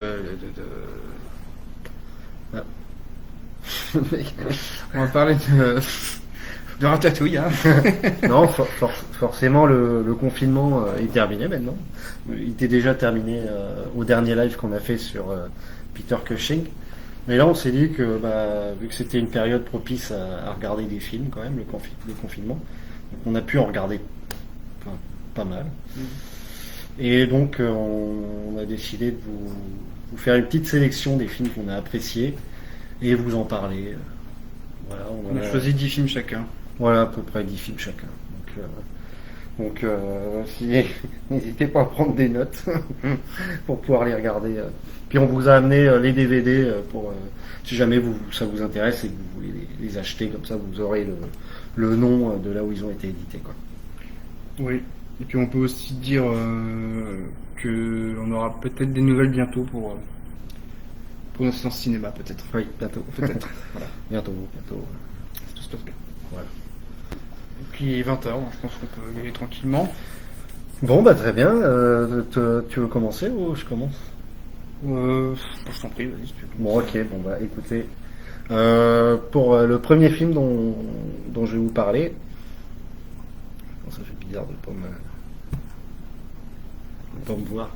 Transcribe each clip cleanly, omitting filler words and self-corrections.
Ah. On va parler de Ratatouille. Hein. Non, forcément, le confinement est terminé maintenant. Il était déjà terminé au dernier live qu'on a fait sur Peter Cushing. Mais là, on s'est dit que, vu que c'était une période propice à regarder des films, quand même, le confinement, donc on a pu en regarder pas mal. Et donc, on a décidé de vous faire une petite sélection des films qu'on a appréciés et vous en parler. Voilà, On a choisi 10 films chacun. Voilà, à peu près 10 films chacun. N'hésitez pas à prendre des notes pour pouvoir les regarder. Puis on vous a amené les DVD pour si jamais ça vous intéresse et que vous voulez les acheter, comme ça vous aurez le nom de là où ils ont été édités, quoi. Oui. Et puis on peut aussi dire qu'on aura peut-être des nouvelles bientôt pour nos séances cinéma, peut-être. Oui, bientôt. Peut-être. Voilà. Bientôt. Si tout se passe bien. Voilà. Et puis 20h, je pense qu'on peut y aller tranquillement. Bon, très bien. Tu veux commencer ou je commence? Je t'en prie, vas-y. Bon, ok, écoutez. Pour le premier film dont je vais vous parler, ça fait bizarre de ne pas me voir.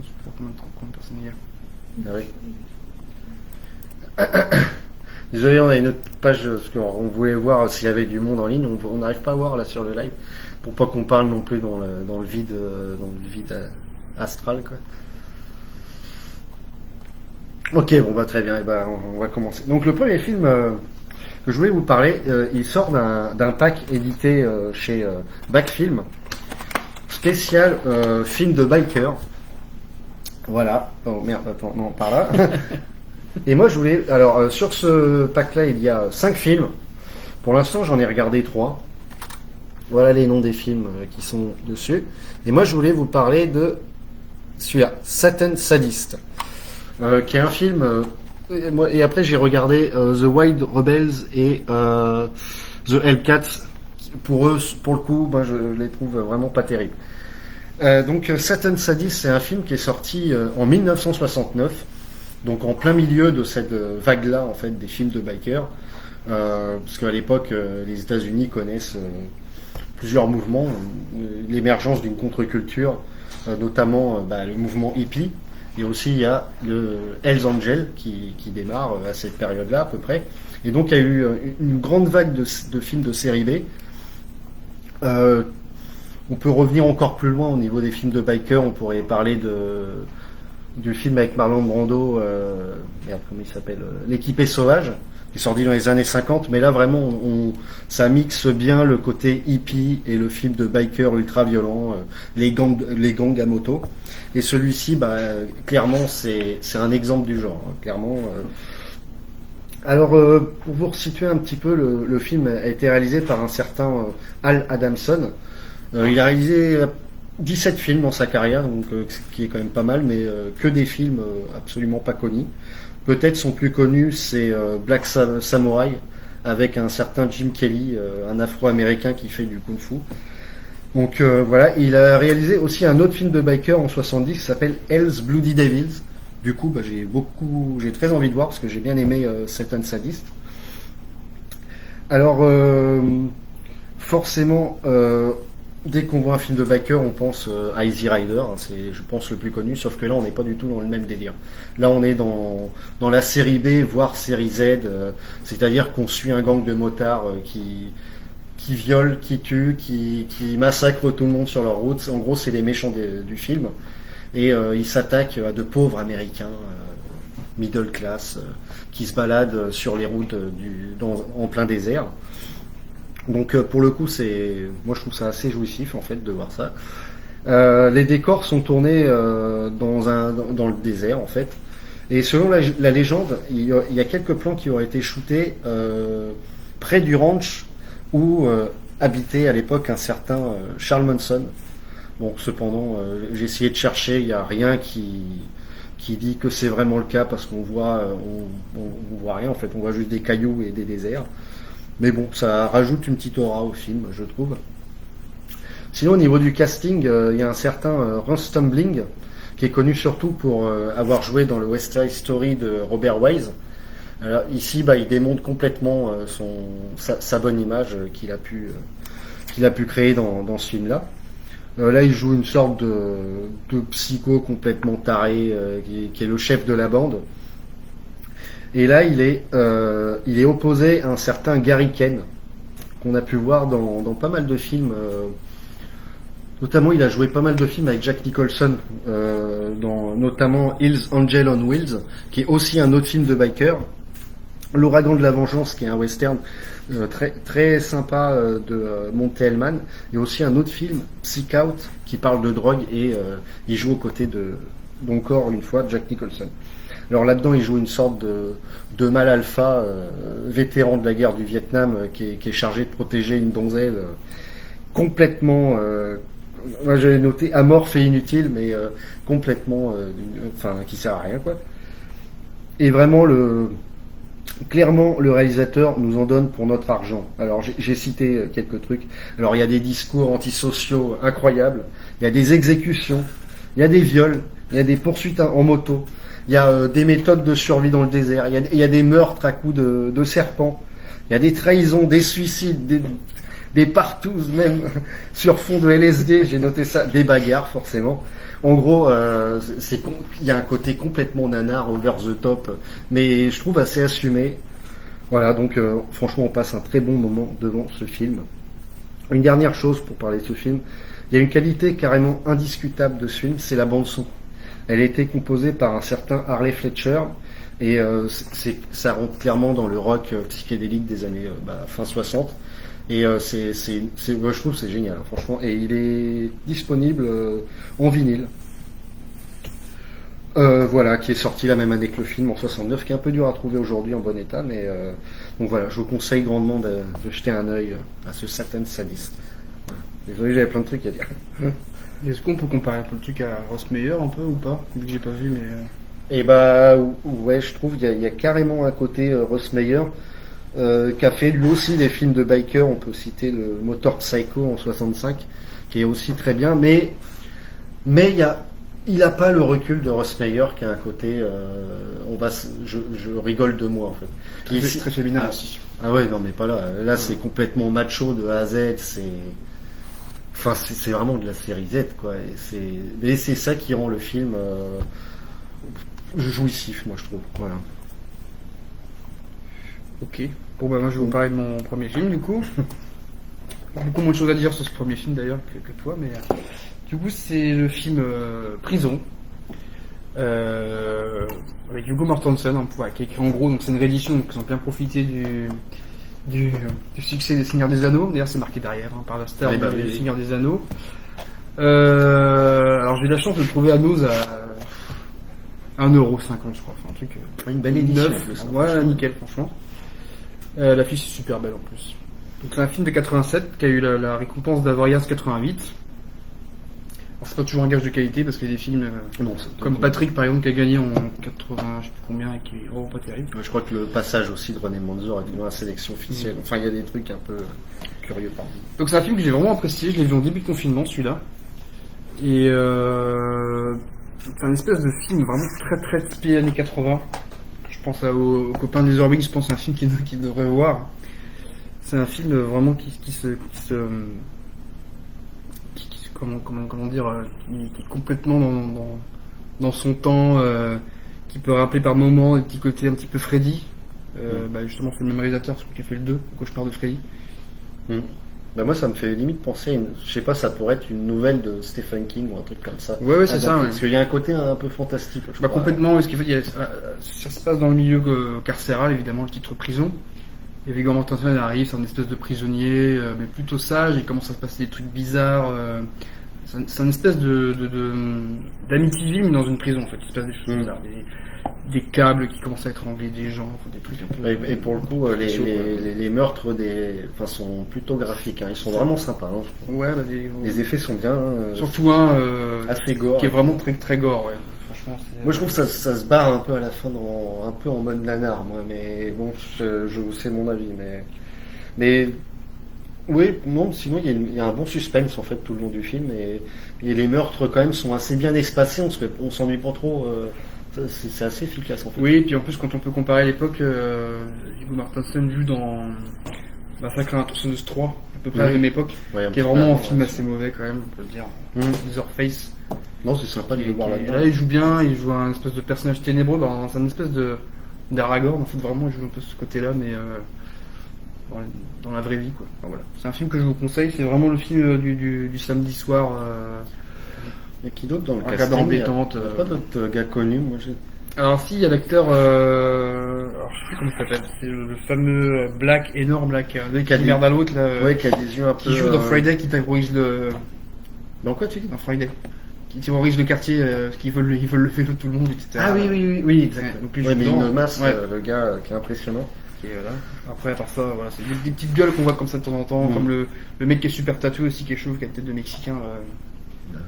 Je sais pas combien de personnes il y a. Ah oui. Désolé, on a une autre page parce qu'on voulait voir s'il y avait du monde en ligne. On n'arrive pas à voir là sur le live pour pas qu'on parle non plus dans le vide astral, quoi. Ok, très bien. On va commencer. Donc le premier film que je voulais vous parler, il sort d'un pack édité chez Backfilm, spécial film de biker. Voilà. Oh merde, attends, non, par là. Et moi, je voulais. Alors, sur ce pack-là, il y a 5 films. Pour l'instant, j'en ai regardé 3. Voilà les noms des films qui sont dessus. Et moi, je voulais vous parler de celui-là, Satan Sadist, qui est un film. Et après, j'ai regardé The Wild Rebels et The Hellcats. Pour eux, pour le coup, je les trouve vraiment pas terribles. Donc, Satan Sadist, c'est un film qui est sorti en 1969. Donc en plein milieu de cette vague-là, en fait, des films de bikers, parce qu'à l'époque, les États-Unis connaissent plusieurs mouvements, l'émergence d'une contre-culture, notamment le mouvement hippie, et aussi il y a le Hells Angels qui démarre à cette période-là à peu près. Et donc il y a eu une grande vague de films de série B. On peut revenir encore plus loin au niveau des films de bikers, on pourrait parler du film avec Marlon Brando, comment il s'appelle, L'équipé sauvage, qui est sorti dans les années 50, mais là vraiment ça mixe bien le côté hippie et le film de biker ultra violent, les gangs à moto. Et celui-ci, clairement, c'est un exemple du genre, hein, clairement. Alors, pour vous resituer un petit peu, le film a été réalisé par un certain Al Adamson. Il a réalisé 17 films dans sa carrière, donc ce qui est quand même pas mal, mais que des films absolument pas connus. Peut-être son plus connu, c'est Black Samurai, avec un certain Jim Kelly, un Afro-Américain qui fait du kung-fu. Donc voilà, il a réalisé aussi un autre film de biker en 70 qui s'appelle Hell's Bloody Devils. Du coup, j'ai très envie de voir parce que j'ai bien aimé Satan Sadist. Alors, forcément, dès qu'on voit un film de biker, on pense à Easy Rider, hein, c'est, je pense, le plus connu, sauf que là, on n'est pas du tout dans le même délire. Là, on est dans la série B, voire série Z, c'est-à-dire qu'on suit un gang de motards qui viole, qui tue, qui massacre tout le monde sur leur route. En gros, c'est les méchants du film. Et ils s'attaquent à de pauvres Américains, middle class, qui se baladent sur les routes en plein désert. Donc pour le coup, moi je trouve ça assez jouissif en fait de voir ça. Les décors sont tournés dans le désert en fait. Et selon la légende, il y a quelques plans qui auraient été shootés près du ranch où habitait à l'époque un certain Charles Manson. Bon, cependant, j'ai essayé de chercher, il n'y a rien qui dit que c'est vraiment le cas parce qu'on voit rien en fait, on voit juste des cailloux et des déserts. Mais bon, ça rajoute une petite aura au film, je trouve. Sinon, au niveau du casting, il y a un certain Russ Tumbling qui est connu surtout pour avoir joué dans le West Side Story de Robert Wise. Alors, ici, il démontre complètement sa bonne image qu'il a pu créer dans ce film-là. Là, il joue une sorte de psycho complètement taré qui est le chef de la bande. Et là, il est opposé à un certain Gary Ken qu'on a pu voir dans pas mal de films. Notamment, il a joué pas mal de films avec Jack Nicholson, notamment Hell's Angel on Wheels, qui est aussi un autre film de biker. L'Ouragan de la Vengeance, qui est un western très très sympa de Monte Hellman, et aussi un autre film, Psych Out, qui parle de drogue et il joue aux côtés encore une fois Jack Nicholson. Alors là-dedans, il joue une sorte de mâle alpha, vétéran de la guerre du Vietnam, qui est chargé de protéger une donzelle complètement, moi j'avais noté amorphe et inutile, mais complètement, qui sert à rien, quoi. Et vraiment, clairement, le réalisateur nous en donne pour notre argent. Alors, j'ai cité quelques trucs. Alors, il y a des discours antisociaux incroyables, il y a des exécutions, il y a des viols, il y a des poursuites en moto, il y a des méthodes de survie dans le désert, il y a des meurtres à coups de serpents, il y a des trahisons, des suicides, des partouzes même sur fond de LSD, j'ai noté ça, des bagarres forcément. En gros, il y a un côté complètement nanar, over the top, mais je trouve assez assumé. Voilà, donc franchement, on passe un très bon moment devant ce film. Une dernière chose pour parler de ce film, il y a une qualité carrément indiscutable de ce film, c'est la bande son. Elle a été composée par un certain Harley Fletcher, et ça rentre clairement dans le rock psychédélique des années fin 60. Et moi, je trouve que c'est génial, hein, franchement. Et il est disponible en vinyle. Voilà, qui est sorti la même année que le film en 69, qui est un peu dur à trouver aujourd'hui en bon état, mais donc voilà, je vous conseille grandement de jeter un œil à ce Satan Sadist. Voilà. Désolé, j'avais plein de trucs à dire. Est-ce qu'on peut comparer un peu le truc à Ross Meyer un peu ou pas? Vu que j'ai pas vu, mais. Et ouais, je trouve qu'il y a carrément un côté Ross Meyer. Qui a fait lui aussi des films de biker, on peut citer le Motor Psycho en 65, qui est aussi très bien, mais il a pas le recul de Ross Meyer, qui a un côté, je rigole de moi en fait. Très féminin aussi. Ah ouais, non mais pas là. Là c'est complètement macho de A à Z, c'est vraiment de la série Z quoi. Mais c'est ça qui rend le film jouissif, moi je trouve. Voilà. Ok. Bon moi je vais vous parler de mon premier film du coup. Beaucoup moins de choses à dire sur ce premier film d'ailleurs que toi, mais du coup c'est le film Prison avec Viggo Mortensen qui est écrit en gros, donc c'est une réédition, donc ils ont bien profité du succès des Seigneurs des Anneaux. D'ailleurs c'est marqué derrière par la star des Seigneurs des Anneaux. Alors j'ai eu la chance de le trouver à Nose à 1,50€ je crois, enfin un truc une belle édition. Ouais, nickel franchement. L'affiche est super belle en plus. Donc c'est un film de 87 qui a eu la récompense d'Avoriaz 88. Alors c'est pas toujours un gage de qualité parce qu'il y a des films comme Patrick par exemple qui a gagné en 80, je sais plus combien, et qui est vraiment pas terrible. Je crois que le passage aussi de René Manzor est dans la sélection officielle. Enfin il y a des trucs un peu curieux par exemple. Donc c'est un film que j'ai vraiment apprécié, je l'ai vu en début de confinement celui-là. Et c'est un espèce de film vraiment très très typé années 80. Je pense aux copains des Orbings, je pense à un film qu'ils devraient voir. C'est un film vraiment qui est complètement dans son temps, qui peut rappeler par moments des petits côtés un petit peu Freddy. Justement c'est le même réalisateur qui a fait le 2, le Cauchemar de Freddy. Moi ça me fait limite penser à je sais pas, ça pourrait être une nouvelle de Stephen King ou un truc comme ça. Ouais c'est ça. Parce qu'il y a un côté un peu fantastique. Complètement, parce qu'il ça se passe dans le milieu carcéral, évidemment, le titre prison. Et Viggo Mortensen arrive, c'est un espèce de prisonnier, mais plutôt sage, il commence à se passer des trucs bizarres. C'est une espèce d'Amityville, mais dans une prison en fait, il se passe des choses bizarres. Des câbles qui commencent à étrangler des gens, des trucs un peu. Et pour le coup, les meurtres sont plutôt graphiques, hein. Ils sont vraiment sympas. Hein. Ouais, les effets sont bien. Surtout un assez gore. Qui est vraiment très très gore, ouais. Franchement, moi je trouve que ça se barre un peu à la fin, un peu en mode nanar, moi, mais bon, c'est mon avis, mais Oui, non, sinon il y a un bon suspense en fait tout le long du film et les meurtres quand même sont assez bien espacés, on s'ennuie pas trop, c'est assez efficace en fait. Oui, et puis en plus, quand on peut comparer l'époque, Viggo Mortensen joue dans Massacre à la tronçonneuse 3, à peu près à la Oui. même époque, Ouais, un qui est petit peu vraiment un avant, film ouais. assez mauvais quand même, on peut le dire. Leatherface. Non, c'est sympa de le voir Et là-dedans. là, il joue bien, il joue un espèce de personnage ténébreux, c'est une espèce de d'Aragorn, en fait, vraiment, il joue un peu ce côté-là, mais dans, dans la vraie vie, quoi. Enfin, voilà. C'est un film que je vous conseille, c'est vraiment le film du samedi soir. Il y a qui d'autre dans le Regarde casting? embêtante, Il y a pas d'autres gars connus, moi j'ai. Alors si, il y a l'acteur, alors je sais plus comment il s'appelle, c'est le fameux Black, énorme Black, Qui a qui des- merde à l'autre, là, Ouais, qui a des yeux un peu. qui joue dans Friday, qui terrorise Dans quoi tu dis? dans Friday, qui terrorise le quartier, parce ils veulent le faire de tout le monde, etc. Ah oui, exact. Ouais, donc lui, il Ouais, joue mais dedans. une masse, Ouais. le gars qui est impressionnant. Qui est là. Après, à part ça, voilà, c'est des petites gueules qu'on voit comme ça de temps en temps, comme le mec qui est super tatoué aussi, qui est chauve, qui a une tête de Mexicain, Ça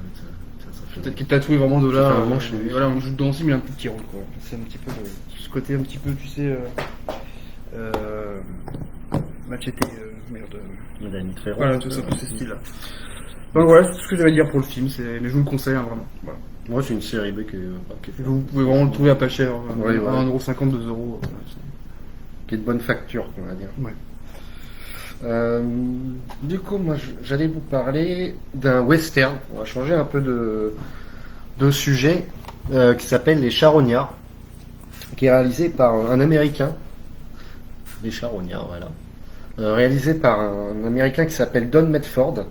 fait- peut-être qui est tatoué vraiment de là. Ça fait un moment que je l'ai vu. Voilà, on joue dedans aussi, mais il a un tout petit rôle, quoi. C'est un petit peu ce côté un petit peu, tu sais, Machete, merde. Danny Trejo. Voilà, tout ça, tous ces styles-là. Donc voilà, c'est tout ce que j'avais à dire pour le film, mais je vous le conseille, hein, vraiment. Voilà. Moi, c'est une série B qui est Vous pouvez vraiment le trouver à pas cher, Ouais, ouais. 1,50€, 2€. qui est de bonne facture, on va dire. Ouais. Du coup, moi, j'allais vous parler d'un western. On va changer un peu de sujet, qui s'appelle Les Charognards, qui est réalisé par un Américain. Les Charognards, voilà. Réalisé par un Américain qui s'appelle Don Medford,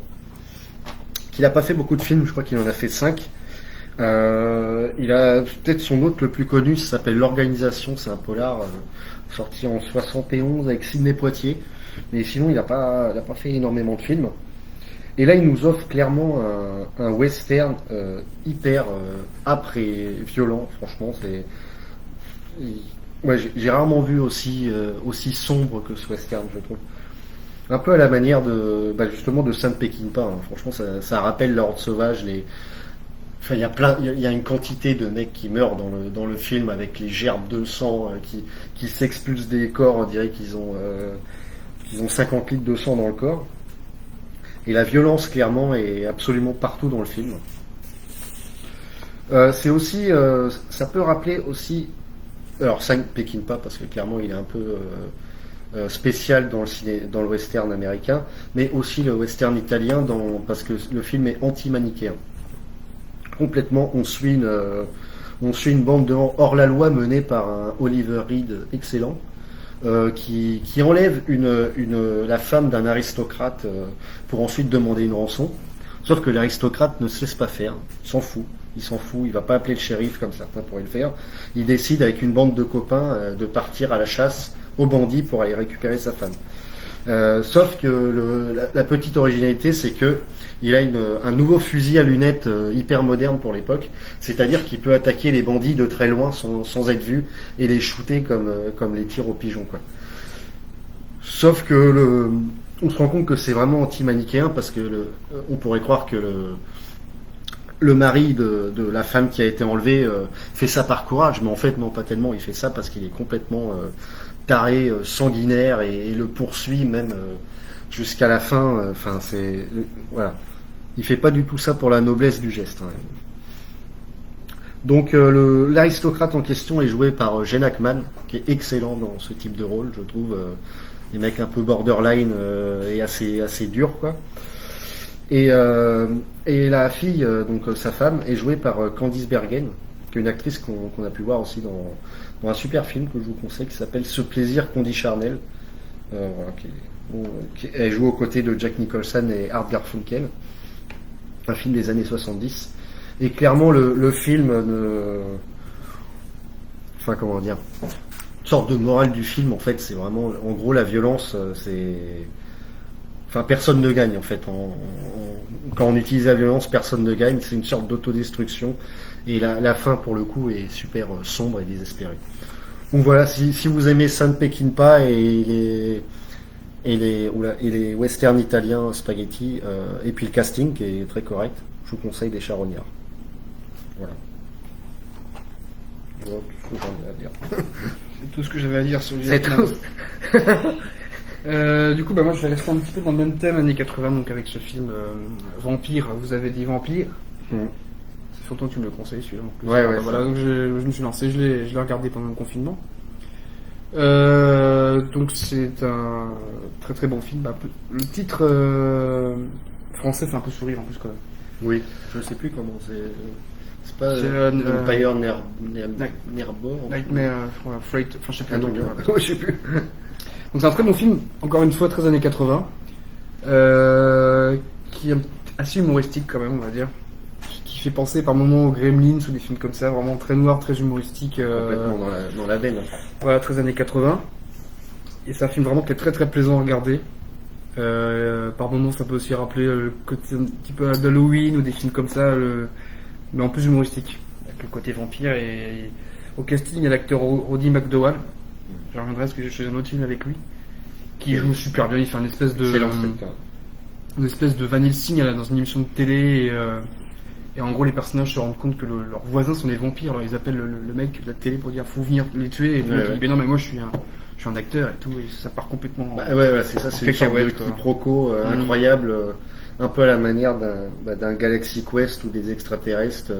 qui n'a pas fait beaucoup de films, je crois qu'il en a fait 5. Il a peut-être son autre le plus connu, ça s'appelle L'Organisation, c'est un polar sorti en 71 avec Sidney Poitier. Mais sinon, il n'a pas fait énormément de films. Et là, il nous offre clairement un western hyper âpre et violent. Franchement, ouais, j'ai rarement vu aussi sombre que ce western, je trouve. Un peu à la manière justement de Sam Peckinpah. Hein. Franchement, ça rappelle l'ordre sauvage. Enfin, il y a une quantité de mecs qui meurent dans le film avec les gerbes de sang qui s'expulsent des corps. On dirait qu'ils ont 50 litres de sang dans le corps. Et la violence, clairement, est absolument partout dans le film. C'est aussi, ça peut rappeler aussi, alors Sam Peckinpah, parce que clairement, il est un peu spécial dans le western américain, mais aussi le western italien, parce que le film est anti-manichéen. Complètement, on suit une bande de hors-la-loi menée par un Oliver Reed excellent, qui enlève la femme d'un aristocrate pour ensuite demander une rançon. Sauf que l'aristocrate ne se laisse pas faire, il s'en fout, il va pas appeler le shérif comme certains pourraient le faire. Il décide avec une bande de copains de partir à la chasse aux bandits pour aller récupérer sa femme. Sauf que la petite originalité, c'est que il a un nouveau fusil à lunettes hyper moderne pour l'époque, c'est-à-dire qu'il peut attaquer les bandits de très loin sans être vu et les shooter comme les tirs aux pigeons, quoi. Sauf que on se rend compte que c'est vraiment anti-manichéen parce que on pourrait croire que le mari de la femme qui a été enlevée fait ça par courage, mais en fait non, pas tellement. Il fait ça parce qu'il est complètement taré, sanguinaire et le poursuit même jusqu'à la fin. Enfin, voilà. Il fait pas du tout ça pour la noblesse du geste. Hein. Donc l'aristocrate en question est joué par Gene Hackman, qui est excellent dans ce type de rôle, je trouve. Des mecs un peu borderline et assez durs, quoi. Et la fille, donc sa femme, est jouée par Candice Bergen, qui est une actrice qu'on a pu voir aussi dans un super film que je vous conseille qui s'appelle Ce plaisir qu'on dit charnel. Voilà, elle joue aux côtés de Jack Nicholson et Art Garfunkel. Un film des années 70. Et clairement, le film enfin, comment dire, une sorte de morale du film, en fait, c'est vraiment, en gros, la violence, enfin, personne ne gagne, en fait. Quand on utilise la violence, personne ne gagne. C'est une sorte d'autodestruction. Et la fin, pour le coup, est super sombre et désespérée. Donc voilà, si vous aimez Sam Peckinpah et les westerns italiens spaghetti, et puis le casting qui est très correct, je vous conseille des Charognards. Voilà. Voilà tout ce que j'en ai à dire. C'est tout ce que j'avais à dire sur le C'est Vietnam. tout. Du coup, bah, moi je vais rester un petit peu dans le même thème, années 80, donc avec ce film Vampire, vous avez dit Vampire. Mm. C'est surtout que tu me le conseilles celui-là. En plus. Ouais, Bah, ouais. voilà, donc je me suis lancé, je l'ai regardé pendant le confinement. Donc c'est un très très bon film. Bah, le titre français fait un peu sourire en plus quand même. Oui, je sais plus comment c'est. C'est pas C'est, Empire Night- Nerbor. Nightmare, Freight, enfin je sais plus. Ah un non, truc, non. voilà. Ouais, je sais plus. Donc c'est un très bon film, encore une fois très années 80, qui est assez humoristique quand même on va dire, qui fait penser par moments aux Gremlins ou des films comme ça, vraiment très noir, très humoristique, Complètement dans la veine. voilà, très années 80. Et c'est un film vraiment qui est très très plaisant à regarder. Par moments ça peut aussi rappeler le côté un petit peu d'Halloween ou des films comme ça, mais en plus humoristique, avec le côté vampire et au casting il y a l'acteur Roddy McDowall. Je reviendrai parce que j'ai un autre film avec lui qui joue super bien. Il fait Excellent spectacle. une espèce de Van Helsing dans une émission de télé et en gros les personnages se rendent compte que leurs voisins sont des vampires. Alors ils appellent le mec de la télé pour dire faut venir les tuer et puis le mec, il dit mais non mais moi je suis un acteur et tout et ça part complètement. Bah, ouais, c'est ça, c'est une sorte de cacahuète, quoi. quiproquo incroyable, un peu à la manière d'un Galaxy Quest où des extraterrestres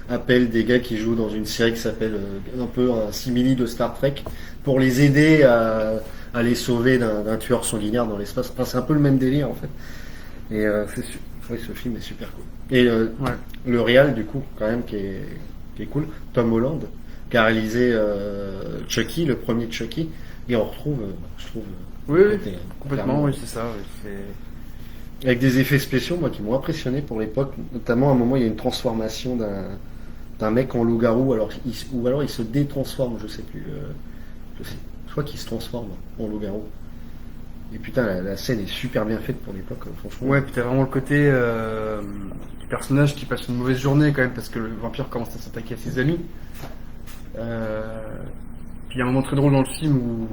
appellent des gars qui jouent dans une série qui s'appelle un peu un simili de Star Trek pour les aider à les sauver d'un tueur sanguinaire dans l'espace. Enfin, c'est un peu le même délire en fait. Et oui, ce film est super cool. Et Ouais. le réal du coup quand même qui est cool, Tom Holland, qui a réalisé Chucky, le premier Chucky, et on retrouve, je trouve, Oui, oui, côté, complètement, clairement, oui c'est ça. Oui, c'est... avec des effets spéciaux moi qui m'ont impressionné pour l'époque, notamment à un moment il y a une transformation d'un mec en loup-garou, ou alors il se détransforme, je sais plus, je crois qu'il se transforme en loup-garou. Et putain, la scène est super bien faite pour l'époque, franchement. Ouais, puis t'as vraiment le côté du personnage qui passe une mauvaise journée quand même parce que le vampire commence à s'attaquer à ses amis. Puis il y a un moment très drôle dans le film où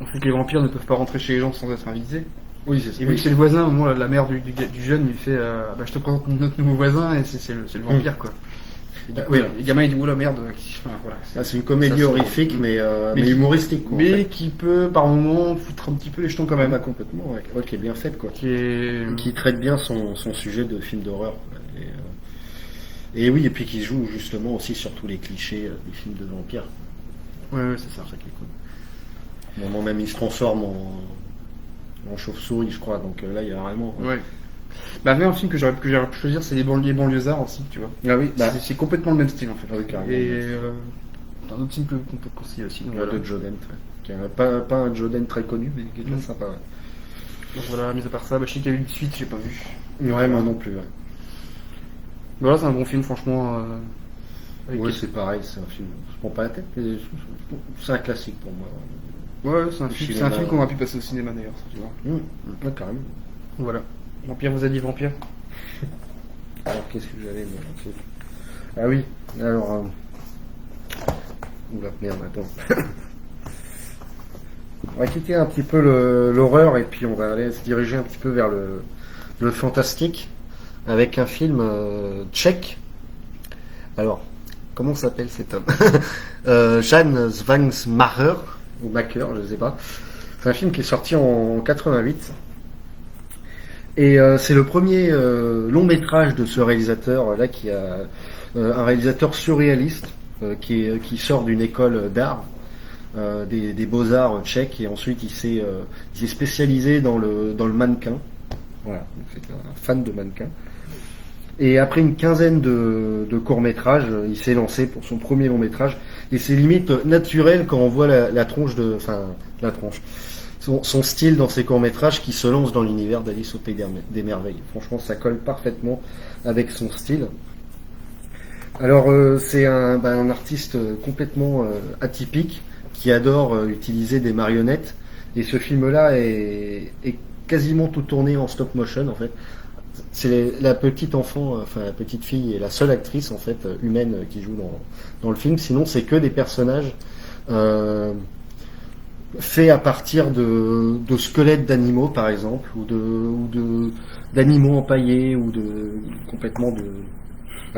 on sait que les vampires ne peuvent pas rentrer chez les gens sans être invités. Oui, c'est ça. Et vu que c'est le voisin, au moment la mère du jeune lui fait bah, je te présente notre nouveau voisin et c'est le vampire quoi. Et du coup, Oui. les gamins ils disent oula merde. Enfin, voilà, C'est une comédie ça, horrifique, mais mais humoristique, quoi. en mais fait. qui peut par moment foutre un petit peu les jetons quand Ah même. bah, complètement, ouais, qui est bien faite, quoi. Qui Qui traite bien son sujet de film d'horreur. Quoi. Et oui, et puis qui joue justement aussi sur tous les clichés des films de vampires. Ouais, c'est ça. C'est ça qui est cool. Au moment même, il se transforme en chauve-souris, je crois. Donc là, il y a vraiment. Ouais. Bah, avec un film que j'aurais pu choisir, c'est les banlieusards aussi, tu vois. Ah oui, bah, C'est complètement le même style en fait. Ah oui, carrément. Et un autre film qu'on peut conseiller aussi. Donc, voilà. de Joe Dante. Ouais. Qui est pas un Joe Dante très connu, mais qui est bien sympa. Ouais. Donc voilà, mis à part ça, bah, je sais qu'il y a eu une suite, j'ai pas vu. Ouais, moi non plus. Ouais. Voilà, c'est un bon film, franchement. Avec Ouais, des- c'est pareil, c'est un film. Je prends pas la tête, mais c'est un classique pour moi. Ouais, c'est un Le film, c'est cinéma. un film qu'on aurait pu passer au cinéma d'ailleurs, ça, tu vois. Ouais, carrément. Donc voilà. Vampire vous a dit Vampire. Alors, qu'est-ce que j'avais moi, Ah oui, alors. Oula, merde, attends. On va quitter un petit peu l'horreur et puis on va aller se diriger un petit peu vers le fantastique avec un film tchèque. Alors, comment s'appelle cet homme Jan Svangsmacher, ou Macker, je sais pas. C'est un film qui est sorti en 88. Et c'est le premier long métrage de ce réalisateur là qui a un réalisateur surréaliste qui sort d'une école d'art des beaux-arts tchèques et ensuite il s'est spécialisé dans le mannequin. Voilà, donc c'est un fan de mannequin. Et après une quinzaine de courts-métrages, il s'est lancé pour son premier long-métrage et c'est limite naturel quand on voit la tronche la tronche. Son style dans ses courts-métrages qui se lance dans l'univers d'Alice au Pays des Merveilles. Franchement, ça colle parfaitement avec son style. Alors, c'est un artiste complètement atypique qui adore utiliser des marionnettes. Et ce film-là est quasiment tout tourné en stop motion, en fait. C'est la petite enfant, la petite fille et la seule actrice, en fait, humaine qui joue dans le film. Sinon, c'est que des personnages fait à partir de squelettes d'animaux par exemple ou d'animaux empaillés ou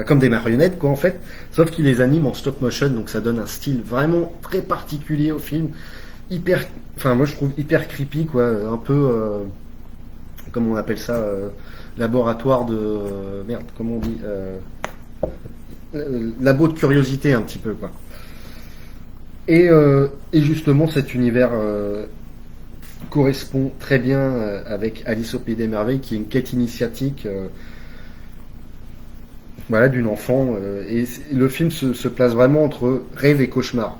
comme des marionnettes quoi en fait, sauf qu'il les anime en stop motion, donc ça donne un style vraiment très particulier au film hyper, enfin moi je trouve hyper creepy quoi, un peu, comment on appelle ça, laboratoire de, merde, comment on dit, labo de curiosité un petit peu quoi. Et justement cet univers correspond très bien avec Alice au Pays des Merveilles, qui est une quête initiatique, voilà, d'une enfant. Le film se place vraiment entre rêve et cauchemar.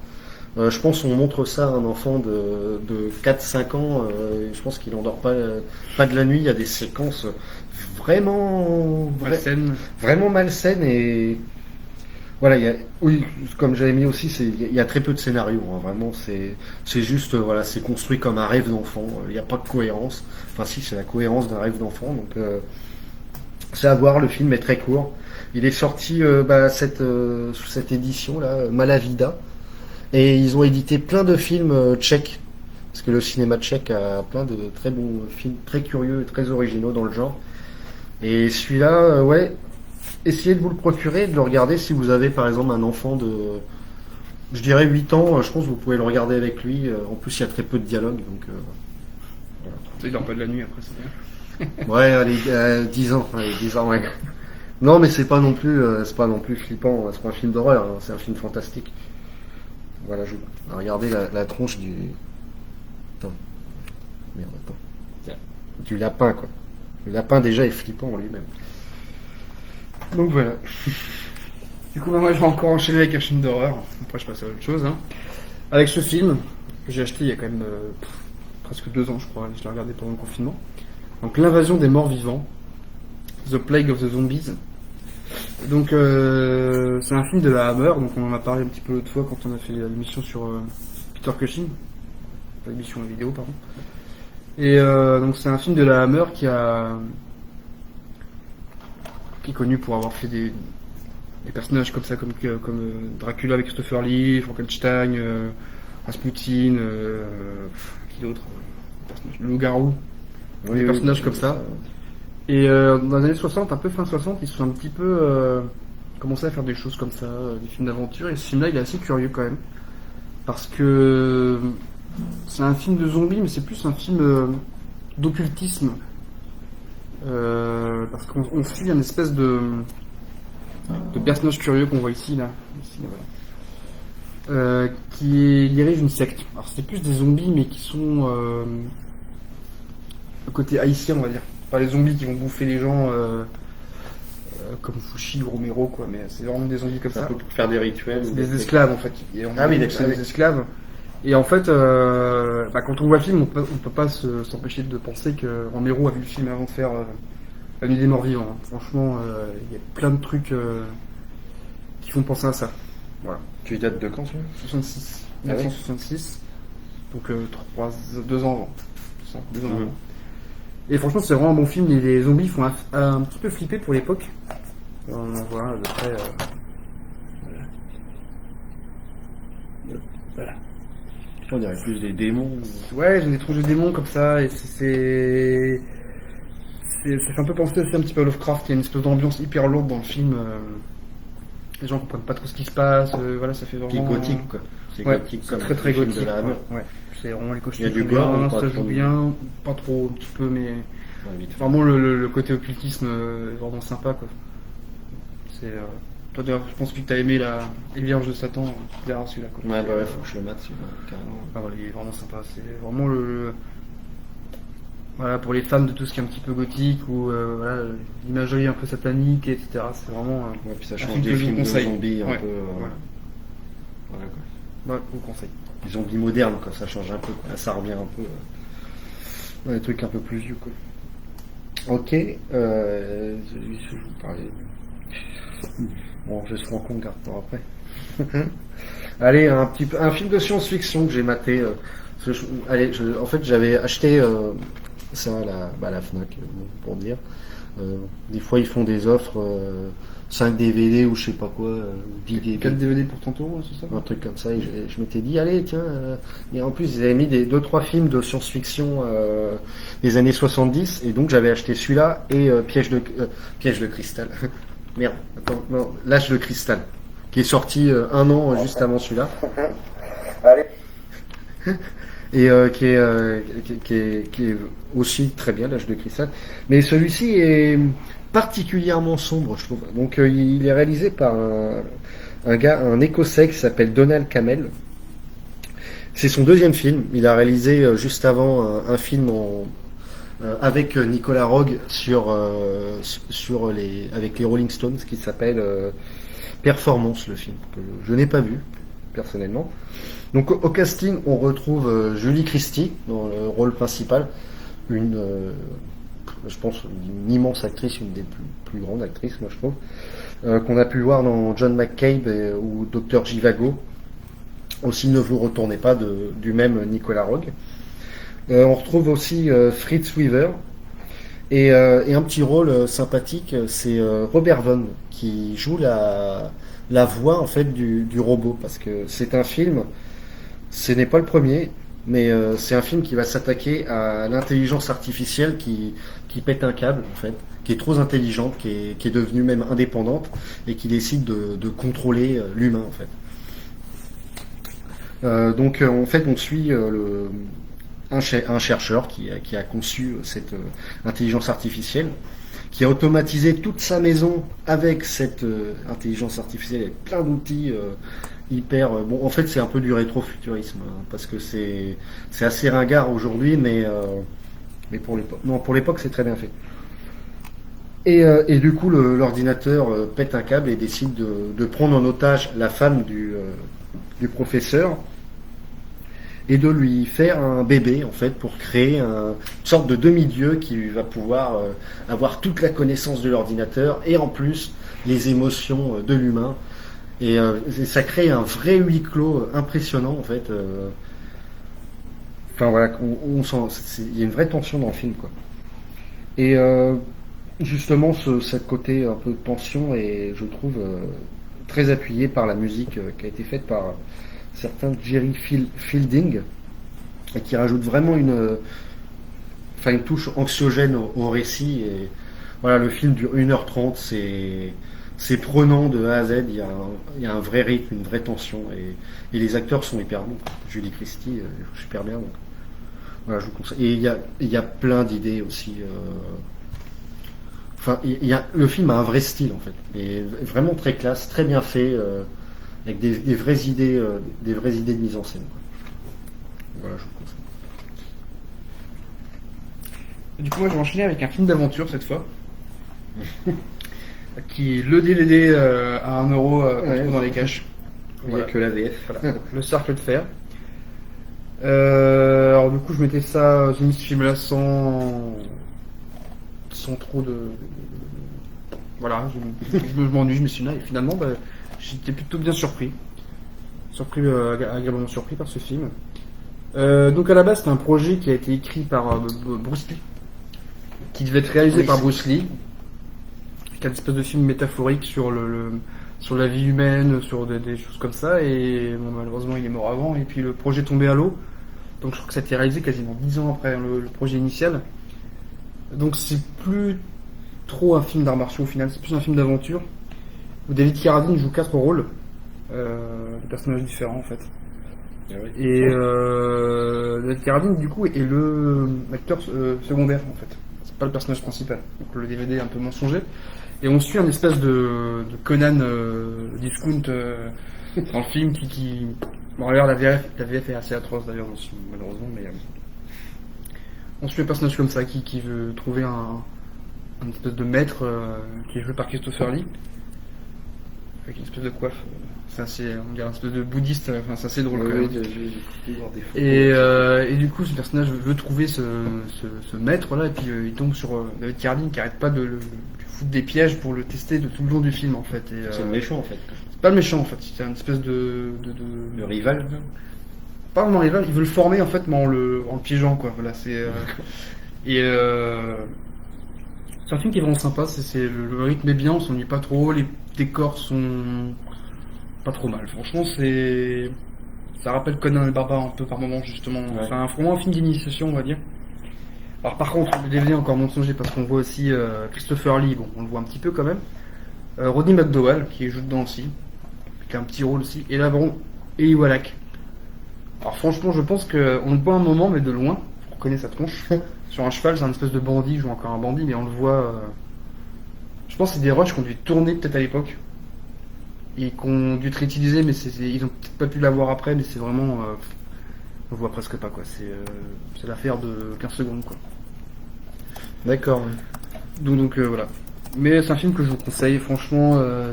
Je pense qu'on montre ça à un enfant de 4-5 ans. Je pense qu'il n'endort pas de la nuit. Il y a des séquences Malsaine. vraiment malsaines. Et voilà, oui, comme j'avais mis aussi, il y a très peu de scénario. Hein, vraiment, c'est juste, voilà, c'est construit comme un rêve d'enfant. Il n'y a pas de cohérence. Enfin, si, c'est la cohérence d'un rêve d'enfant. Donc, c'est à voir. Le film est très court. Il est sorti sous cette édition là, Malavida. Et ils ont édité plein de films tchèques, parce que le cinéma tchèque a plein de très bons films, très curieux et très originaux dans le genre. Et celui-là, ouais, essayez de vous le procurer, de le regarder si vous avez par exemple un enfant de, je dirais 8 ans, je pense que vous pouvez le regarder avec lui. En plus, il y a très peu de dialogue, donc voilà. Il dort pas de la nuit après, c'est bien. Ouais, allez, 10 ans, allez, 10 ans, ouais. Non, mais c'est pas non plus flippant, c'est pas un film d'horreur, hein, c'est un film fantastique. Voilà, regardez la tronche du. Attends. Merde, attends. Du lapin, quoi. Le lapin, déjà, est flippant en lui-même. Donc voilà. Du coup, moi je vais encore enchaîner avec un film d'horreur. Après, je passe à autre chose. Hein. Avec ce film, que j'ai acheté il y a quand même presque 2 ans, je crois. Je l'ai regardé pendant le confinement. Donc, L'invasion des morts vivants. The Plague of the Zombies. Donc, c'est un film de la Hammer. Donc, on en a parlé un petit peu l'autre fois quand on a fait l'émission sur Peter Cushing. Pas l'émission, la vidéo, pardon. Et donc, c'est un film de la Hammer qui est connu pour avoir fait des personnages comme ça, comme Dracula avec Christopher Lee, Frankenstein, Rasputin, qui d'autre, le loup-garou, des personnages comme ça. Et dans les années 60, un peu fin 60, ils se sont un petit peu commencé à faire des choses comme ça, des films d'aventure. Et ce film-là, il est assez curieux quand même, parce que c'est un film de zombies, mais c'est plus un film d'occultisme. Parce qu'on suit une espèce de personnage curieux qu'on voit ici, voilà. Qui dirige une secte. Alors c'est plus des zombies, mais qui sont côté haïtien, on va dire. Pas les zombies qui vont bouffer les gens comme Fushi ou Romero, quoi, mais c'est vraiment des zombies comme ça. Pour faire des rituels. C'est des esclaves en fait. Ah oui, c'est des esclaves. Et en fait, quand on voit le film, on peut pas s'empêcher de penser que Romero a vu le film avant de faire La Nuit des Morts Vivants. Hein. Franchement, il y a plein de trucs qui font penser à ça. Voilà. Tu dates de quand, celui-là 66. Ah 1966. Donc 2 ans avant. 2 ans avant. Et franchement, c'est vraiment un bon film. Les zombies font un petit peu flipper pour l'époque. On en voit à peu près. Voilà. On dirait plus des démons. Ouais, j'ai des tronches de démons comme ça, et ça fait un peu penser aussi un petit peu à Lovecraft. Il y a une espèce d'ambiance hyper lourde dans le film. Les gens comprennent pas trop ce qui se passe. Voilà, ça fait vraiment. Qui est gothique, quoi. C'est gothique, comme très très gothique. De la Hammer. Ouais. C'est vraiment les costumes. Il y a du gore, ça joue bien, pas trop, un petit peu, mais vraiment le côté occultisme est vraiment sympa, quoi. C'est toi d'ailleurs, je pense que tu as aimé les Vierges de Satan, tu verras celui-là, quoi. Ouais, bah ouais, faut que je le mate celui-là, carrément. Ah, voilà, il est vraiment sympa. C'est vraiment voilà, pour les fans de tout ce qui est un petit peu gothique ou voilà, l'imagerie un peu satanique, etc. C'est vraiment. Ouais, puis ça change des films de zombies un peu. Voilà quoi. Ouais, je vous conseille. Les zombies modernes, quoi, ça change un peu, quoi. Là, ça revient un peu dans des trucs un peu plus vieux, quoi. Ok, je vous parlais. Bon, je suis on garde pour après. Allez, un film de science-fiction que j'ai maté. En fait, j'avais acheté ça à la Fnac, pour dire. Des fois, ils font des offres 5 DVD ou je sais pas quoi, 10 DVD. 4 DVD pour 30 €, c'est ça? Un truc comme ça. Et je m'étais dit, allez, tiens. Et en plus, ils avaient mis 2-3 films de science-fiction des années 70. Et donc, j'avais acheté celui-là et Piège de cristal. Merde, attends, non, L'âge de cristal. Qui est sorti 1 an juste avant celui-là. Allez. et qui est aussi très bien, L'Âge de cristal. Mais celui-ci est particulièrement sombre, je trouve. Donc il est réalisé par un Écossais qui s'appelle Donald Cammell. C'est son deuxième film. Il a réalisé juste avant un film avec Nicolas Roeg avec les Rolling Stones qui s'appelle Performance, le film que je n'ai pas vu personnellement. Donc au casting, on retrouve Julie Christie dans le rôle principal, je pense une immense actrice, une des plus grandes actrices, moi je trouve, qu'on a pu voir dans John McCabe ou Dr Zhivago. Aussi, Ne vous retournez pas du même Nicolas Roeg. On retrouve aussi Fritz Weaver et un petit rôle sympathique, c'est Robert Vaughn qui joue la voix en fait du robot, parce que c'est un film, ce n'est pas le premier, mais c'est un film qui va s'attaquer à l'intelligence artificielle qui pète un câble en fait, qui est trop intelligente, qui est devenue même indépendante et qui décide de contrôler l'humain en fait. Donc en fait on suit un chercheur qui a conçu cette intelligence artificielle, qui a automatisé toute sa maison avec cette intelligence artificielle, avec plein d'outils hyper... bon, en fait, c'est un peu du rétrofuturisme, hein, parce que c'est assez ringard aujourd'hui, mais pour l'époque... Non, pour l'époque, c'est très bien fait. Et du coup, l'ordinateur pète un câble et décide de prendre en otage la femme du professeur, et de lui faire un bébé en fait pour créer une sorte de demi-dieu qui va pouvoir avoir toute la connaissance de l'ordinateur et en plus les émotions de l'humain, et ça crée un vrai huis clos impressionnant en fait. Enfin voilà, on sent, il y a une vraie tension dans le film quoi. Et justement cette côté un peu de tension est, je trouve, très appuyé par la musique qui a été faite par certains Jerry Fielding, et qui rajoute vraiment une touche anxiogène au récit. Et voilà, le film dure 1h30, c'est prenant de A à Z, il y a un vrai rythme, une vraie tension, et les acteurs sont hyper bons. Julie Christie super bien, donc voilà, je vous conseille. Et il y a plein d'idées aussi. Le film a un vrai style en fait, et vraiment très classe, très bien fait, avec des vraies idées de mise en scène. Voilà, je vous conseille. Du coup, moi, je vais enchaîner avec un film d'aventure cette fois, qui est le DVD à 1€ qu'on trouve dans les caches. Il n'y a que la VF. Voilà. Le Cercle de Fer. Alors du coup, je mettais ça, j'ai mis ce film-là sans trop de... Voilà, je m'ennuie, je me suis dit, et finalement, j'étais plutôt bien surpris. Agréablement surpris par ce film. Donc à la base, c'est un projet qui a été écrit par Bruce Lee, qui devait être réalisé par Bruce Lee, qui a une espèce de film métaphorique sur sur la vie humaine, sur des choses comme ça, et bon, malheureusement il est mort avant, et puis le projet est tombé à l'eau. Donc je crois que ça a été réalisé quasiment 10 ans après le projet initial. Donc c'est plus trop un film d'arts martiaux au final, c'est plus un film d'aventure, où David Carradine joue 4 rôles, de personnages différents en fait. Et David Carradine du coup est le acteur secondaire en fait, c'est pas le personnage principal, donc le DVD est un peu mensonger, et on suit un espèce de Conan discount dans le film qui... Bon d'ailleurs la VF est assez atroce d'ailleurs dans ce film, malheureusement, mais on suit un personnage comme ça qui veut trouver un espèce de maître qui est joué par Christopher Lee, avec une espèce de coiffe. C'est assez, on dirait un espèce de bouddhiste, enfin c'est assez drôle quand même. Et du coup ce personnage veut trouver ce maître là, et puis il tombe sur David Carradine qui arrête pas de lui foutre des pièges pour le tester de tout le long du film en fait. C'est le méchant en fait. C'est pas le méchant en fait, c'est une espèce de rival. Pas vraiment rival, il veut le former en fait, mais en le piégeant quoi. Voilà, c'est c'est un film qui est vraiment sympa, le rythme est bien, on s'ennuie pas trop, les décors sont pas trop mal. Franchement, ça rappelle Conan le Barbare un peu par moment justement. Ouais. Enfin, vraiment un film d'initiation, on va dire. Alors par contre, le DVD est encore mensonger parce qu'on voit aussi Christopher Lee, bon, on le voit un petit peu quand même. Rodney McDowall qui joue dedans aussi, qui a un petit rôle aussi. Et là, bon, Eli Wallach. Alors franchement, je pense qu'on le voit un moment, mais de loin, on reconnaît sa tronche. Sur un cheval, c'est un espèce de bandit, il joue encore un bandit, mais on le voit. Je pense que c'est des rushs qui ont dû tourner peut-être à l'époque. Et qui ont dû être réutilisés, mais ils ont peut-être pas pu l'avoir après, mais c'est vraiment. On le voit presque pas, quoi. C'est l'affaire de 15 secondes, quoi. D'accord. Voilà. Mais c'est un film que je vous conseille, franchement, voilà,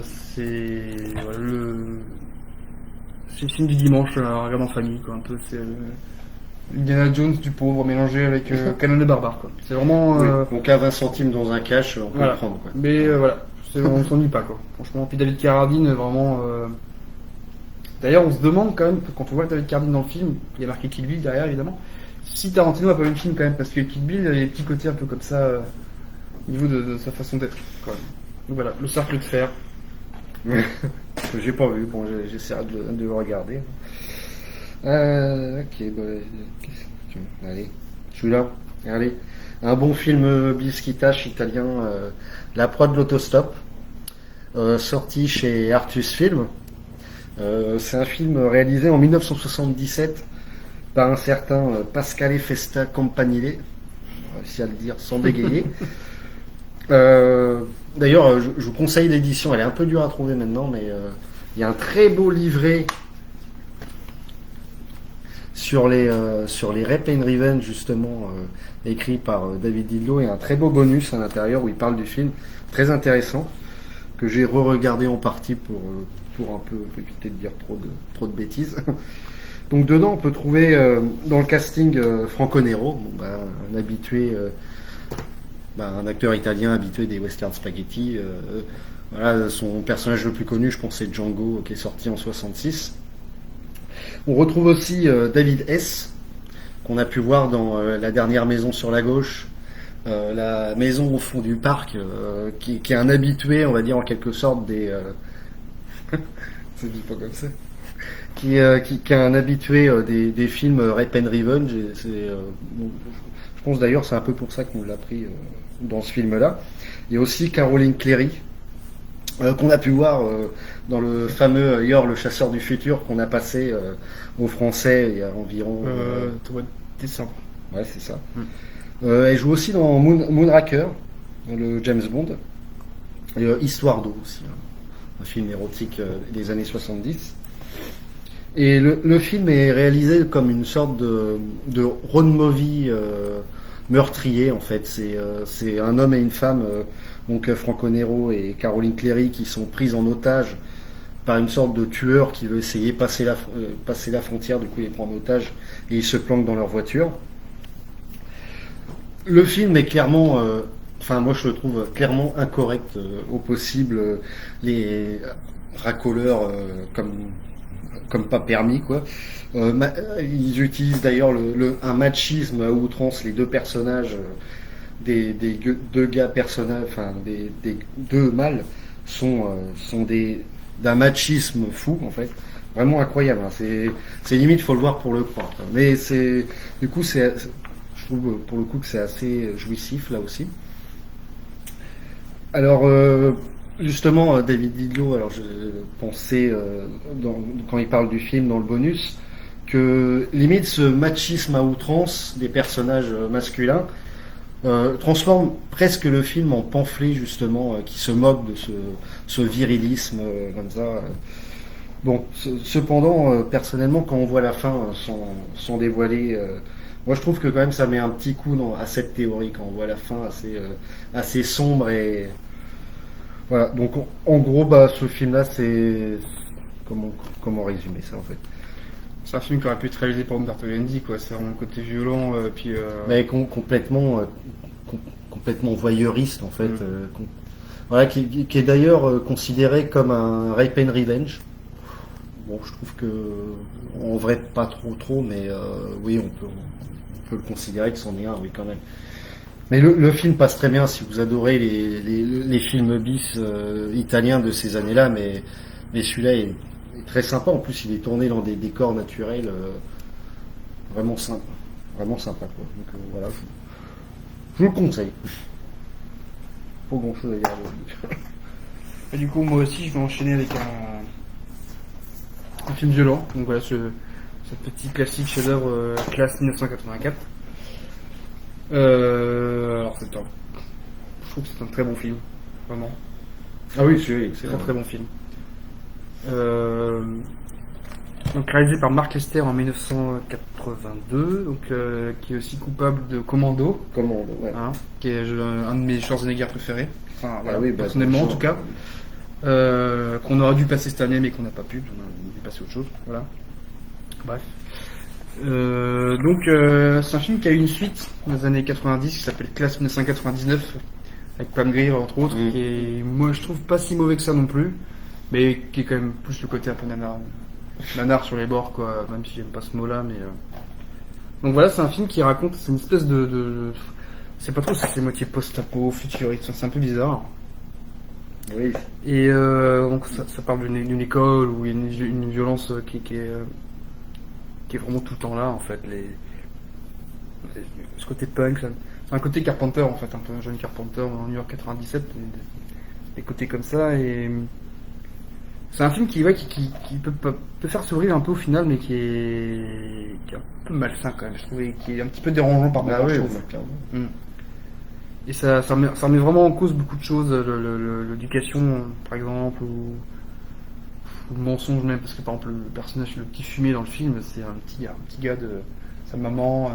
c'est le film du dimanche, à regarder en famille, quoi. Un peu, c'est Indiana Jones du pauvre mélangé avec Conan le barbare, quoi. C'est vraiment. Oui. Donc à 20 centimes dans un cash, on peut Voilà. le prendre, quoi. Mais voilà, on s'ennuie pas, quoi. Franchement, puis David Carradine, vraiment. D'ailleurs, on se demande quand même, quand on voit David Carradine dans le film, il y a marqué Kill Bill derrière, évidemment, si Tarantino a pas vu le film quand même, parce que Kill Bill, il y a des petits côtés un peu comme ça, au niveau de sa façon d'être, quand même. Donc voilà, le cercle de fer. J'ai pas vu, bon, j'essaierai de le regarder. Ok, allez, celui-là, allez. Un bon film bisquitache italien, La proie de l'autostop, sorti chez Artus Film. C'est un film réalisé en 1977 par un certain Pasquale Festa Campanile, on va réussi à le dire sans bégayer. D'ailleurs, je vous conseille l'édition, elle est un peu dure à trouver maintenant, mais il y a un très beau livret sur les Rape and Revenge, justement, écrit par David Didlot, et un très beau bonus à l'intérieur où il parle du film, très intéressant, que j'ai re-regardé en partie pour un peu éviter de dire trop de bêtises. Donc dedans, on peut trouver dans le casting Franco Nero, un habitué, un acteur italien habitué des western spaghetti. Voilà, son personnage le plus connu, je pense, c'est Django, qui est sorti en 66. On retrouve aussi David S, qu'on a pu voir dans La dernière maison sur la gauche, La maison au fond du parc, qui est un habitué, on va dire en quelque sorte, des... c'est dit pas comme ça. Qui est un habitué des films Rape and Revenge. Je pense d'ailleurs c'est un peu pour ça qu'on l'a pris dans ce film-là. Il y a aussi Caroline Clery, qu'on a pu voir dans le fameux Yor, le chasseur du futur, qu'on a passé au français il y a environ... décembre. Ouais, c'est ça. Elle joue aussi dans Moonraker, le James Bond, et Histoire d'eau aussi, un film érotique des années 70. Et le film est réalisé comme une sorte de road movie meurtrier, en fait. C'est un homme et une femme, donc Franco Nero et Caroline Clery, qui sont prises en otage par une sorte de tueur qui veut essayer de passer la frontière. Du coup, il les prend en otage et ils se planquent dans leur voiture. Le film est clairement, moi je le trouve clairement incorrect au possible. Les racoleurs comme pas permis, quoi. Ils utilisent d'ailleurs un machisme à outrance. Les deux personnages, des deux gars personnages, des deux mâles sont d'un machisme fou, en fait. Vraiment incroyable, hein. C'est limite, faut le voir pour le croire, quoi. Mais je trouve pour le coup que c'est assez jouissif là aussi. Alors justement, David Didlot, alors je pensais quand il parle du film dans le bonus que limite ce machisme à outrance des personnages masculins transforme presque le film en pamphlet, justement, qui se moque de ce virilisme comme ça. Bon, cependant, personnellement, quand on voit la fin sans dévoiler, moi je trouve que quand même ça met un petit coup à cette théorie quand on voit la fin assez sombre. Et voilà, donc en gros, ce film-là, c'est comment résumer ça, en fait? C'est un film qui aurait pu être réalisé par Umberto Gandhi, quoi. C'est vraiment le côté violent, Mais complètement voyeuriste, en fait. Voilà, qui est d'ailleurs considéré comme un rape and revenge. Bon, je trouve que en vrai pas trop, mais oui, on peut le considérer que c'en est un, oui, quand même. Mais le film passe très bien si vous adorez les films bis italiens de ces années-là, mais celui-là est très sympa. En plus, il est tourné dans des décors naturels vraiment sympa, quoi. Donc voilà, je vous le conseille. Pas grand-chose à dire. Et du coup, moi aussi, je vais enchaîner avec un film violent. Donc voilà, c'est ce petit classique chef-d'œuvre classe 1984. Alors je trouve que c'est un très bon film, vraiment. Ah oui, C'est un très bon film. Donc réalisé par Marc Lester en 1982, donc qui est aussi coupable de Commando, Ouais. hein, qui est un de mes Schwarzenegger préférés. Enfin, voilà, oui, personnellement en tout cas. Qu'on aurait dû passer cette année mais qu'on n'a pas pu, on a dû passer autre chose. Voilà. Bref. C'est un film qui a eu une suite dans les années 90 qui s'appelle Classe 1999 avec Pam Grier entre autres, qui est, moi je trouve pas si mauvais que ça non plus, mais qui est quand même plus le côté un peu nanar sur les bords quoi, même si j'aime pas ce mot là, mais donc voilà, c'est un film qui raconte, c'est une espèce c'est pas trop si c'est moitié post-apo, futuriste, c'est un peu bizarre. Oui. Et donc ça parle d'une école où il y a une violence qui est vraiment tout le temps là en fait. Ce côté punk, c'est un côté Carpenter en fait, un peu un jeune Carpenter en New York 97, des côtés comme ça. Et c'est un film qui peut faire sourire un peu au final, mais qui est un peu malsain quand même, je trouve, et qui est un petit peu dérangeant par moments, je trouve. Et ça remet vraiment en cause beaucoup de choses, l'éducation par exemple, ou le mensonge même, parce que par exemple le personnage, le petit fumier dans le film, c'est un petit gars de sa maman,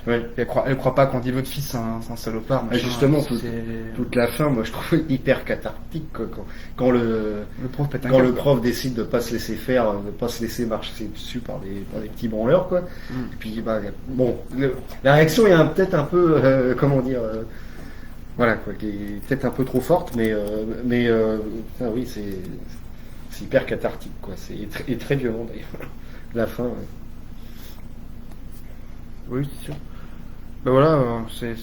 elle croit pas quand dit votre fils c'est un salopard. Machin, justement, toute la fin, moi je trouve hyper cathartique quoi, quand le prof décide de pas se laisser faire, de pas se laisser marcher dessus par des petits branleurs quoi. Et puis la réaction est peut-être un peu voilà quoi, qui est peut-être un peu trop forte, mais oui, c'est hyper cathartique quoi, et très violent d'ailleurs. La fin. Oui, c'est sûr. Ben voilà, c'est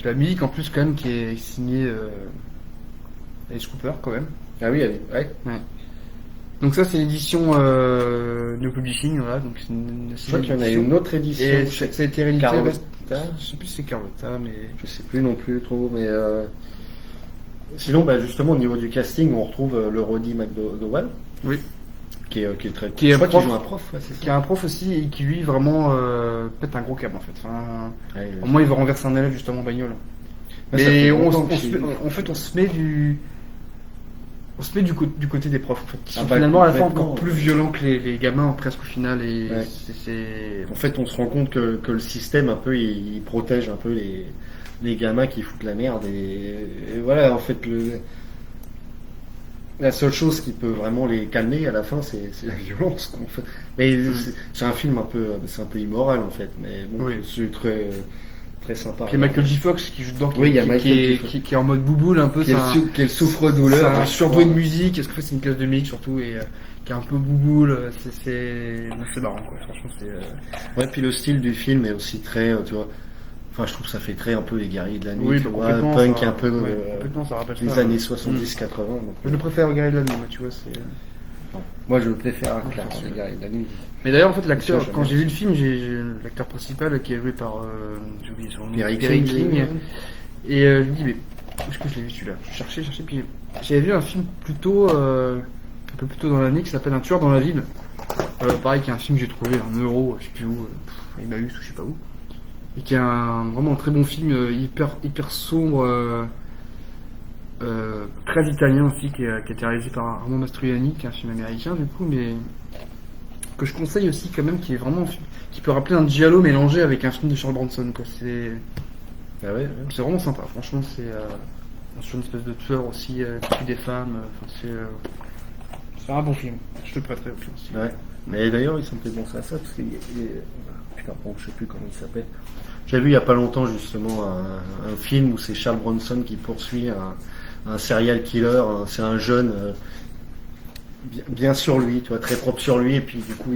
la musique en plus quand même qui est signée Alice Cooper quand même. Ah oui, ouais. Donc ça c'est l'édition New Publishing, voilà. Donc je crois qu'il y en a une autre édition. Et ça a été réédité. Je sais plus si c'est Carlotta, mais je sais plus non plus trop. Mais sinon, justement au niveau du casting, on retrouve le Roddy McDowall. Oui. Qui est très. Qui est joue un prof. Ouais, qui est un prof aussi et qui lui vraiment pète un gros câble en fait. Enfin, au moins il va renverser un élève justement en bagnole. Mais on se met du côté des profs en fait, qui sont finalement à la fin encore plus violents que les gamins presque au final. Et en fait, on se rend compte que le système un peu il protège un peu les gamins qui foutent la merde et voilà en fait la seule chose qui peut vraiment les calmer à la fin c'est la violence en fait. Mais c'est un film un peu immoral en fait, mais bon, c'est très très sympa. Puis Michael J. Fox qui joue dedans, qui est en mode bouboule un peu, qui est le souffre-douleur, un surdoué de musique, est-ce que c'est une classe de musique surtout, et qui est un peu bouboule, c'est marrant quoi, franchement c'est... Ouais, puis le style du film est aussi très, tu vois, enfin je trouve que ça fait très un peu les guerriers de la nuit, oui, tu vois, punk un peu, ça rappelle les ça, années 70-80. Je le préfère aux guerriers de la nuit, moi, tu vois, c'est... Moi je le préfère clairement les guerriers de la nuit. Mais d'ailleurs en fait l'acteur, quand j'ai vu le film, j'ai l'acteur principal qui est joué par j'ai oublié son nom, Pierre King, et je me dis mais où est-ce que je l'ai vu celui-là, je cherchais puis j'avais vu un film plutôt un peu plus tôt dans l'année qui s'appelle Un tueur dans la ville, pareil, qui est un film que j'ai trouvé en euro, je sais plus où, Emmaüs ou je sais pas où, et qui est vraiment un très bon film, hyper sombre, très italien aussi, qui a été réalisé par Armand Mastroianni, qui est un film américain du coup, mais que je conseille aussi quand même, qui est vraiment, qui peut rappeler un giallo mélangé avec un film de Charles Bronson quoi. C'est vraiment sympa, franchement. C'est sur une espèce de tueur aussi qui tue des femmes, c'est un bon film, je te le prêterai au film aussi. Ouais. Mais d'ailleurs il semblait penser à ça parce qu'il putain bon, je sais plus comment il s'appelle. J'ai vu il y a pas longtemps justement un film où c'est Charles Bronson qui poursuit un serial killer, c'est un jeune bien sur lui, tu vois, très propre sur lui, et puis du coup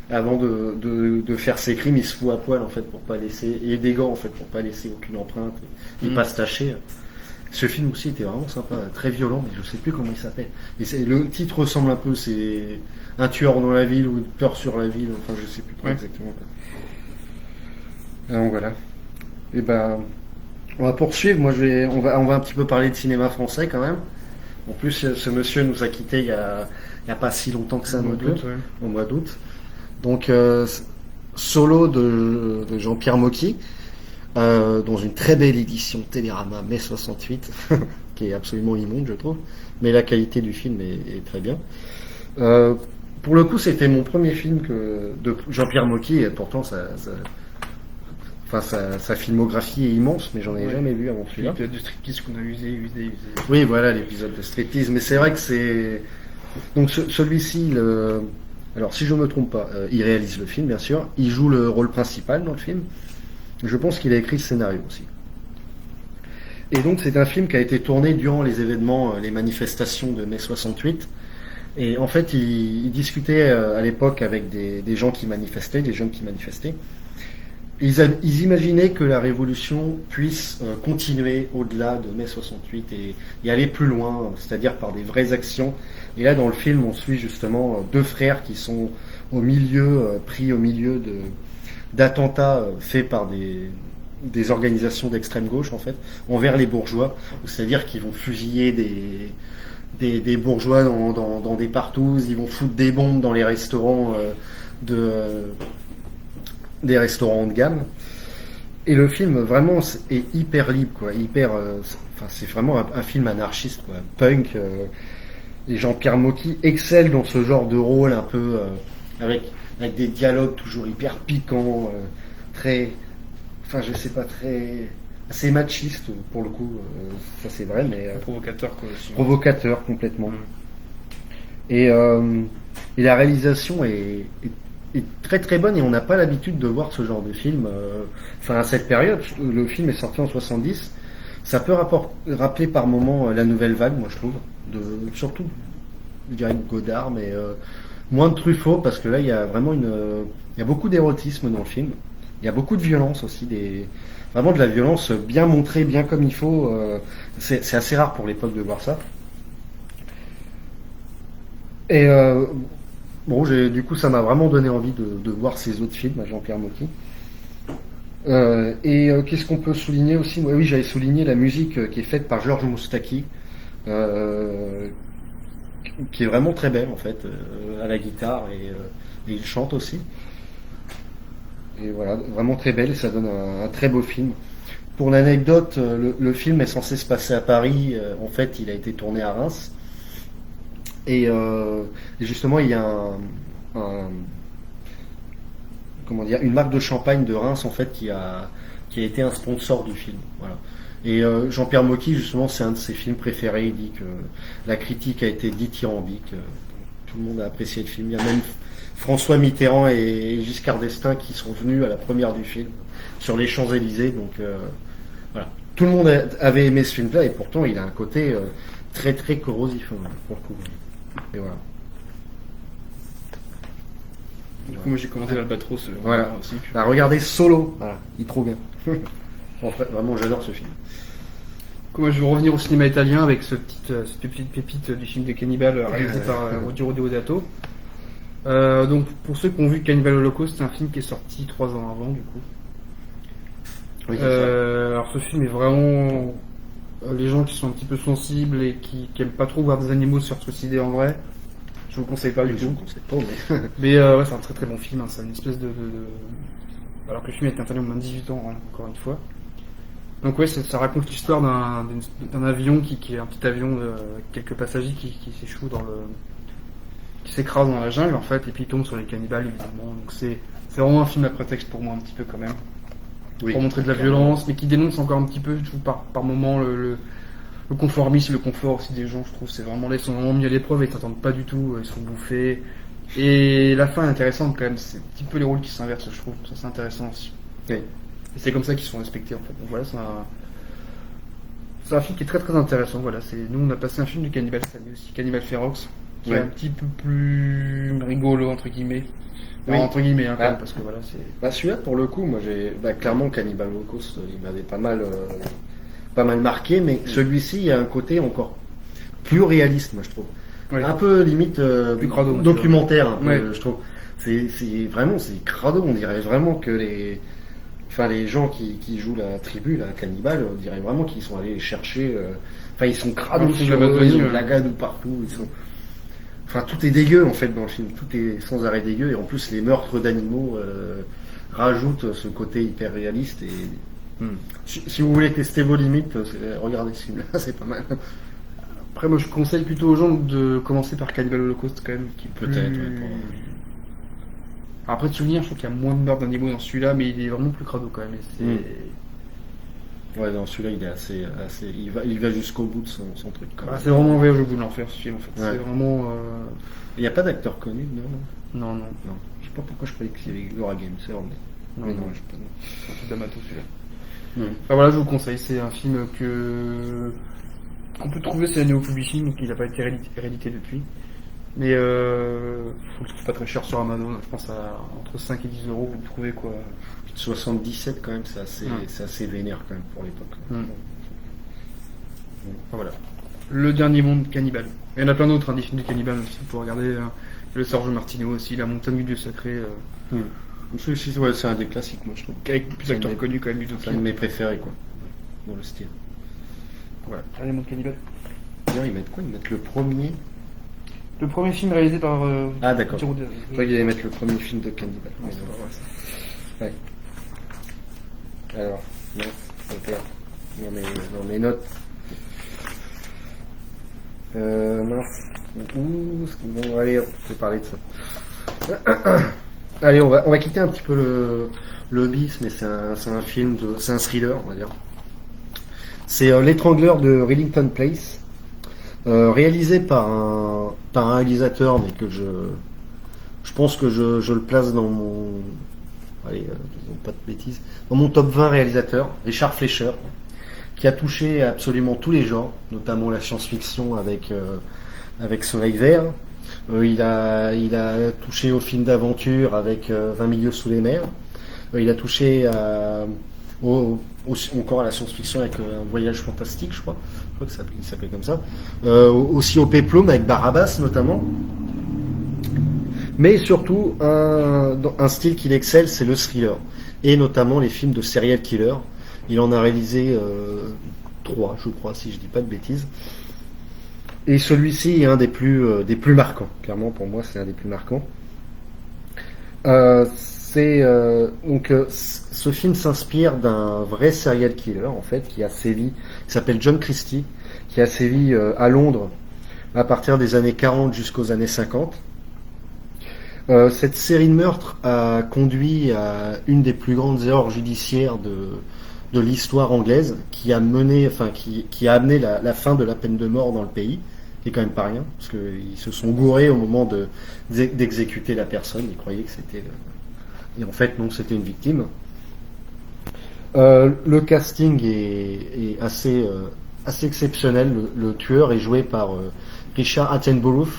avant de faire ses crimes, il se fout à poil en fait pour pas laisser, et des gants en fait pour pas laisser aucune empreinte, et pas se tacher. Ce film aussi était vraiment sympa, très violent, mais je sais plus comment il s'appelle. Et le titre ressemble un peu, c'est Un tueur dans la ville ou Une peur sur la ville, enfin je sais plus trop exactement. Donc voilà. Et on va poursuivre. Moi on va un petit peu parler de cinéma français quand même. En plus ce monsieur nous a quittés il y a pas si longtemps que ça non plus, au mois d'août. Donc solo de Jean-Pierre Mocky, dans une très belle édition Télérama mai 68, qui est absolument immonde je trouve, mais la qualité du film est très bien. Pour le coup, c'était mon premier film de Jean-Pierre Mocky, et pourtant sa filmographie est immense, mais j'en ai jamais vu avant celui-là. L'épisode de striptease qu'on a usé. Oui, voilà l'épisode de striptease, mais c'est vrai que c'est... Donc celui-ci, alors si je ne me trompe pas, il réalise le film bien sûr, il joue le rôle principal dans le film, je pense qu'il a écrit le scénario aussi. Et donc c'est un film qui a été tourné durant les événements, les manifestations de mai 68. Et en fait, il discutait à l'époque avec des gens qui manifestaient, des jeunes qui manifestaient. Ils imaginaient que la révolution puisse continuer au-delà de mai 68 et aller plus loin, c'est-à-dire par des vraies actions. Et là, dans le film, on suit justement deux frères qui sont pris au milieu d'attentats faits par des organisations d'extrême gauche, en fait, envers les bourgeois. C'est-à-dire qu'ils vont fusiller des bourgeois dans des partouzes, ils vont foutre des bombes dans les restaurants des restaurants de gamme. Et le film vraiment est hyper libre, quoi, c'est vraiment un film anarchiste, quoi, punk. Et Jean-Pierre Mocky excelle dans ce genre de rôle un peu avec des dialogues toujours hyper piquants, assez machiste pour le coup, ça c'est vrai, mais Provocateur quoi aussi. Provocateur complètement. Et la réalisation est très très bonne, et on n'a pas l'habitude de voir ce genre de film. À cette période, le film est sorti en 70. Ça peut rappeler par moments la nouvelle vague, moi je trouve, surtout je dirais Godard, mais moins de Truffaut, parce que là il y a vraiment il y a beaucoup d'érotisme dans le film. Il y a beaucoup de violence aussi, vraiment de la violence bien montrée, bien comme il faut. C'est assez rare pour l'époque de voir ça. Et du coup, ça m'a vraiment donné envie de voir ces autres films à Jean-Pierre Mocky. Qu'est-ce qu'on peut souligner aussi? Oui, j'avais souligné la musique qui est faite par Georges Moustaki, qui est vraiment très belle en fait, à la guitare, et il chante aussi. Et voilà, vraiment très belle, et ça donne un très beau film. Pour l'anecdote, le film est censé se passer à Paris. En fait, il a été tourné à Reims. Et justement, il y a une marque de champagne de Reims en fait qui a été un sponsor du film. Voilà. Et Jean-Pierre Mocky, justement, c'est un de ses films préférés. Il dit que la critique a été dithyrambique. Tout le monde a apprécié le film. Il y a même François Mitterrand et Giscard d'Estaing qui sont venus à la première du film sur les Champs-Élysées. Donc voilà, tout le monde avait aimé ce film-là, et pourtant il a un côté très très corrosif pour le coup. Et voilà. Du coup, moi j'ai commenté l'Albatros. Voilà. Aussi. Regardez Solo. Voilà, il est trop bien. En fait, vraiment, j'adore ce film. Du coup, moi je vais revenir au cinéma italien avec cette petite pépite du film de Cannibal réalisé par Ruggero Deodato. Donc pour ceux qui ont vu Cannibal Holocaust, c'est un film qui est sorti 3 ans avant du coup. Oui, alors ce film est vraiment... les gens qui sont un petit peu sensibles et qui aiment pas trop voir des animaux se faire suicider en vrai, je vous le conseille pas du tout. Mais ouais, c'est un très très bon film, hein. C'est une espèce de... Alors que le film est interdit au moins de 18 ans, hein, encore une fois. Donc ouais, ça raconte l'histoire d'un avion qui est un petit avion de quelques passagers qui s'échoue qui s'écrase dans la jungle en fait, et puis il tombe sur les cannibales évidemment. Donc c'est vraiment un film à prétexte pour moi un petit peu quand même. Oui, pour montrer de la violence, mais qui dénonce encore un petit peu, je trouve, par moment le conformisme, le confort aussi des gens, je trouve. C'est vraiment là, ils sont vraiment mis à l'épreuve et ils s'attendent pas du tout, ils sont bouffés. Et la fin est intéressante quand même, c'est un petit peu les rôles qui s'inversent, je trouve. Ça c'est intéressant aussi. Oui. Et c'est comme ça qu'ils sont respectés en fait. Donc voilà, c'est un film qui est très très intéressant. Voilà, nous on a passé un film du Cannibal cette année aussi, Cannibal Ferox, qui est un petit peu plus rigolo entre guillemets. Oui. Entre guillemets, hein, quand même, parce que voilà, c'est... celui-là, pour le coup, moi clairement, Cannibal Holocaust, il m'avait pas mal marqué, mais celui-ci, il y a un côté encore plus réaliste, moi, je trouve. Ouais. Un peu limite plus crado, documentaire, un peu, ouais. Je trouve. C'est crado, on dirait vraiment que les gens qui jouent la tribu, la cannibale, on dirait vraiment qu'ils sont allés les chercher, ils sont crado sur eux, ils ont de la gadoue partout, Enfin, tout est dégueu en fait dans le film, tout est sans arrêt dégueu, et en plus les meurtres d'animaux rajoutent ce côté hyper réaliste. Et si vous voulez tester vos limites, regardez ce film-là, c'est pas mal. Après, moi, je conseille plutôt aux gens de commencer par Cannibal Holocaust quand même, qui est plus... Peut-être, ouais, Alors, après de souvenir, je trouve qu'il y a moins de meurtres d'animaux dans celui-là, mais il est vraiment plus crado quand même. Et Ouais, non, celui-là il est assez, il va jusqu'au bout de son truc. Quand même. c'est vraiment un voyage au bout de l'enfer ce film en fait. Ouais. C'est vraiment. Il n'y a pas d'acteur connu, non, Non, non. non. Je sais pas pourquoi je croyais qu'il y avait Laura Games, c'est vrai. Non, Mais non. non, je sais pas. C'est un truc d'amato celui-là. Non. Enfin voilà, je vous conseille. C'est un film qu'on peut trouver sur la Neo Publishing, donc il n'a pas été réédité depuis. Mais faut le trouver pas très cher sur Amazon. Je pense à entre 5 et 10 euros, vous le trouvez quoi. 77 quand même, c'est assez vénère quand même pour l'époque. Enfin, voilà. Le dernier monde cannibale. Il y en a plein d'autres, des films de cannibales aussi. Vous pouvez regarder le Sergio Martino aussi, La Montagne du Dieu Sacré. Celui-ci, ouais, c'est un des classiques, moi je trouve. Avec plus d'acteurs connus quand même du tout. C'est un de mes préférés, quoi. Dans le style. Voilà, dernier monde cannibale. D'ailleurs, ils mettent quoi? Ils mettent le premier. Le premier film réalisé par. Ah, d'accord. Giro Je croyais qu'ils allaient mettre le premier film de Cannibal. Non, c'est pas vrai, ça. Ouais. Alors, non, ok. Dans mes notes. Mince. Bon, allez, on peut parler de ça. Allez, on va quitter un petit peu le bis, mais c'est un film, c'est un thriller, on va dire. C'est L'étrangleur de Rillington Place, réalisé par un réalisateur, mais que je pense que je le place dans mon, allez, disons pas de bêtises, dans mon top 20 réalisateurs, Richard Fleischer, qui a touché absolument tous les genres, notamment la science-fiction avec Soleil Vert. Il a touché au film d'aventure avec 20 milieux sous les mers. Il a touché encore à la science-fiction avec un voyage fantastique, je crois que ça s'appelait comme ça. Aussi au Péplum avec Barabbas notamment. Mais surtout, un style qu'il excelle, c'est le thriller. Et notamment les films de serial killer. Il en a réalisé 3, je crois, si je dis pas de bêtises. Et celui-ci est un des plus marquants. Clairement, pour moi, c'est un des plus marquants. Ce film s'inspire d'un vrai serial killer, en fait, qui s'appelle John Christie, qui a sévi à Londres à partir des années 40 jusqu'aux années 50. Cette série de meurtres a conduit à une des plus grandes erreurs judiciaires de l'histoire anglaise, qui a amené la fin de la peine de mort dans le pays, qui est quand même pas rien, parce qu'ils se sont gourés au moment d'exécuter la personne, ils croyaient que c'était... Et en fait, non, c'était une victime. Le casting est assez exceptionnel. Le tueur est joué par Richard Attenborough,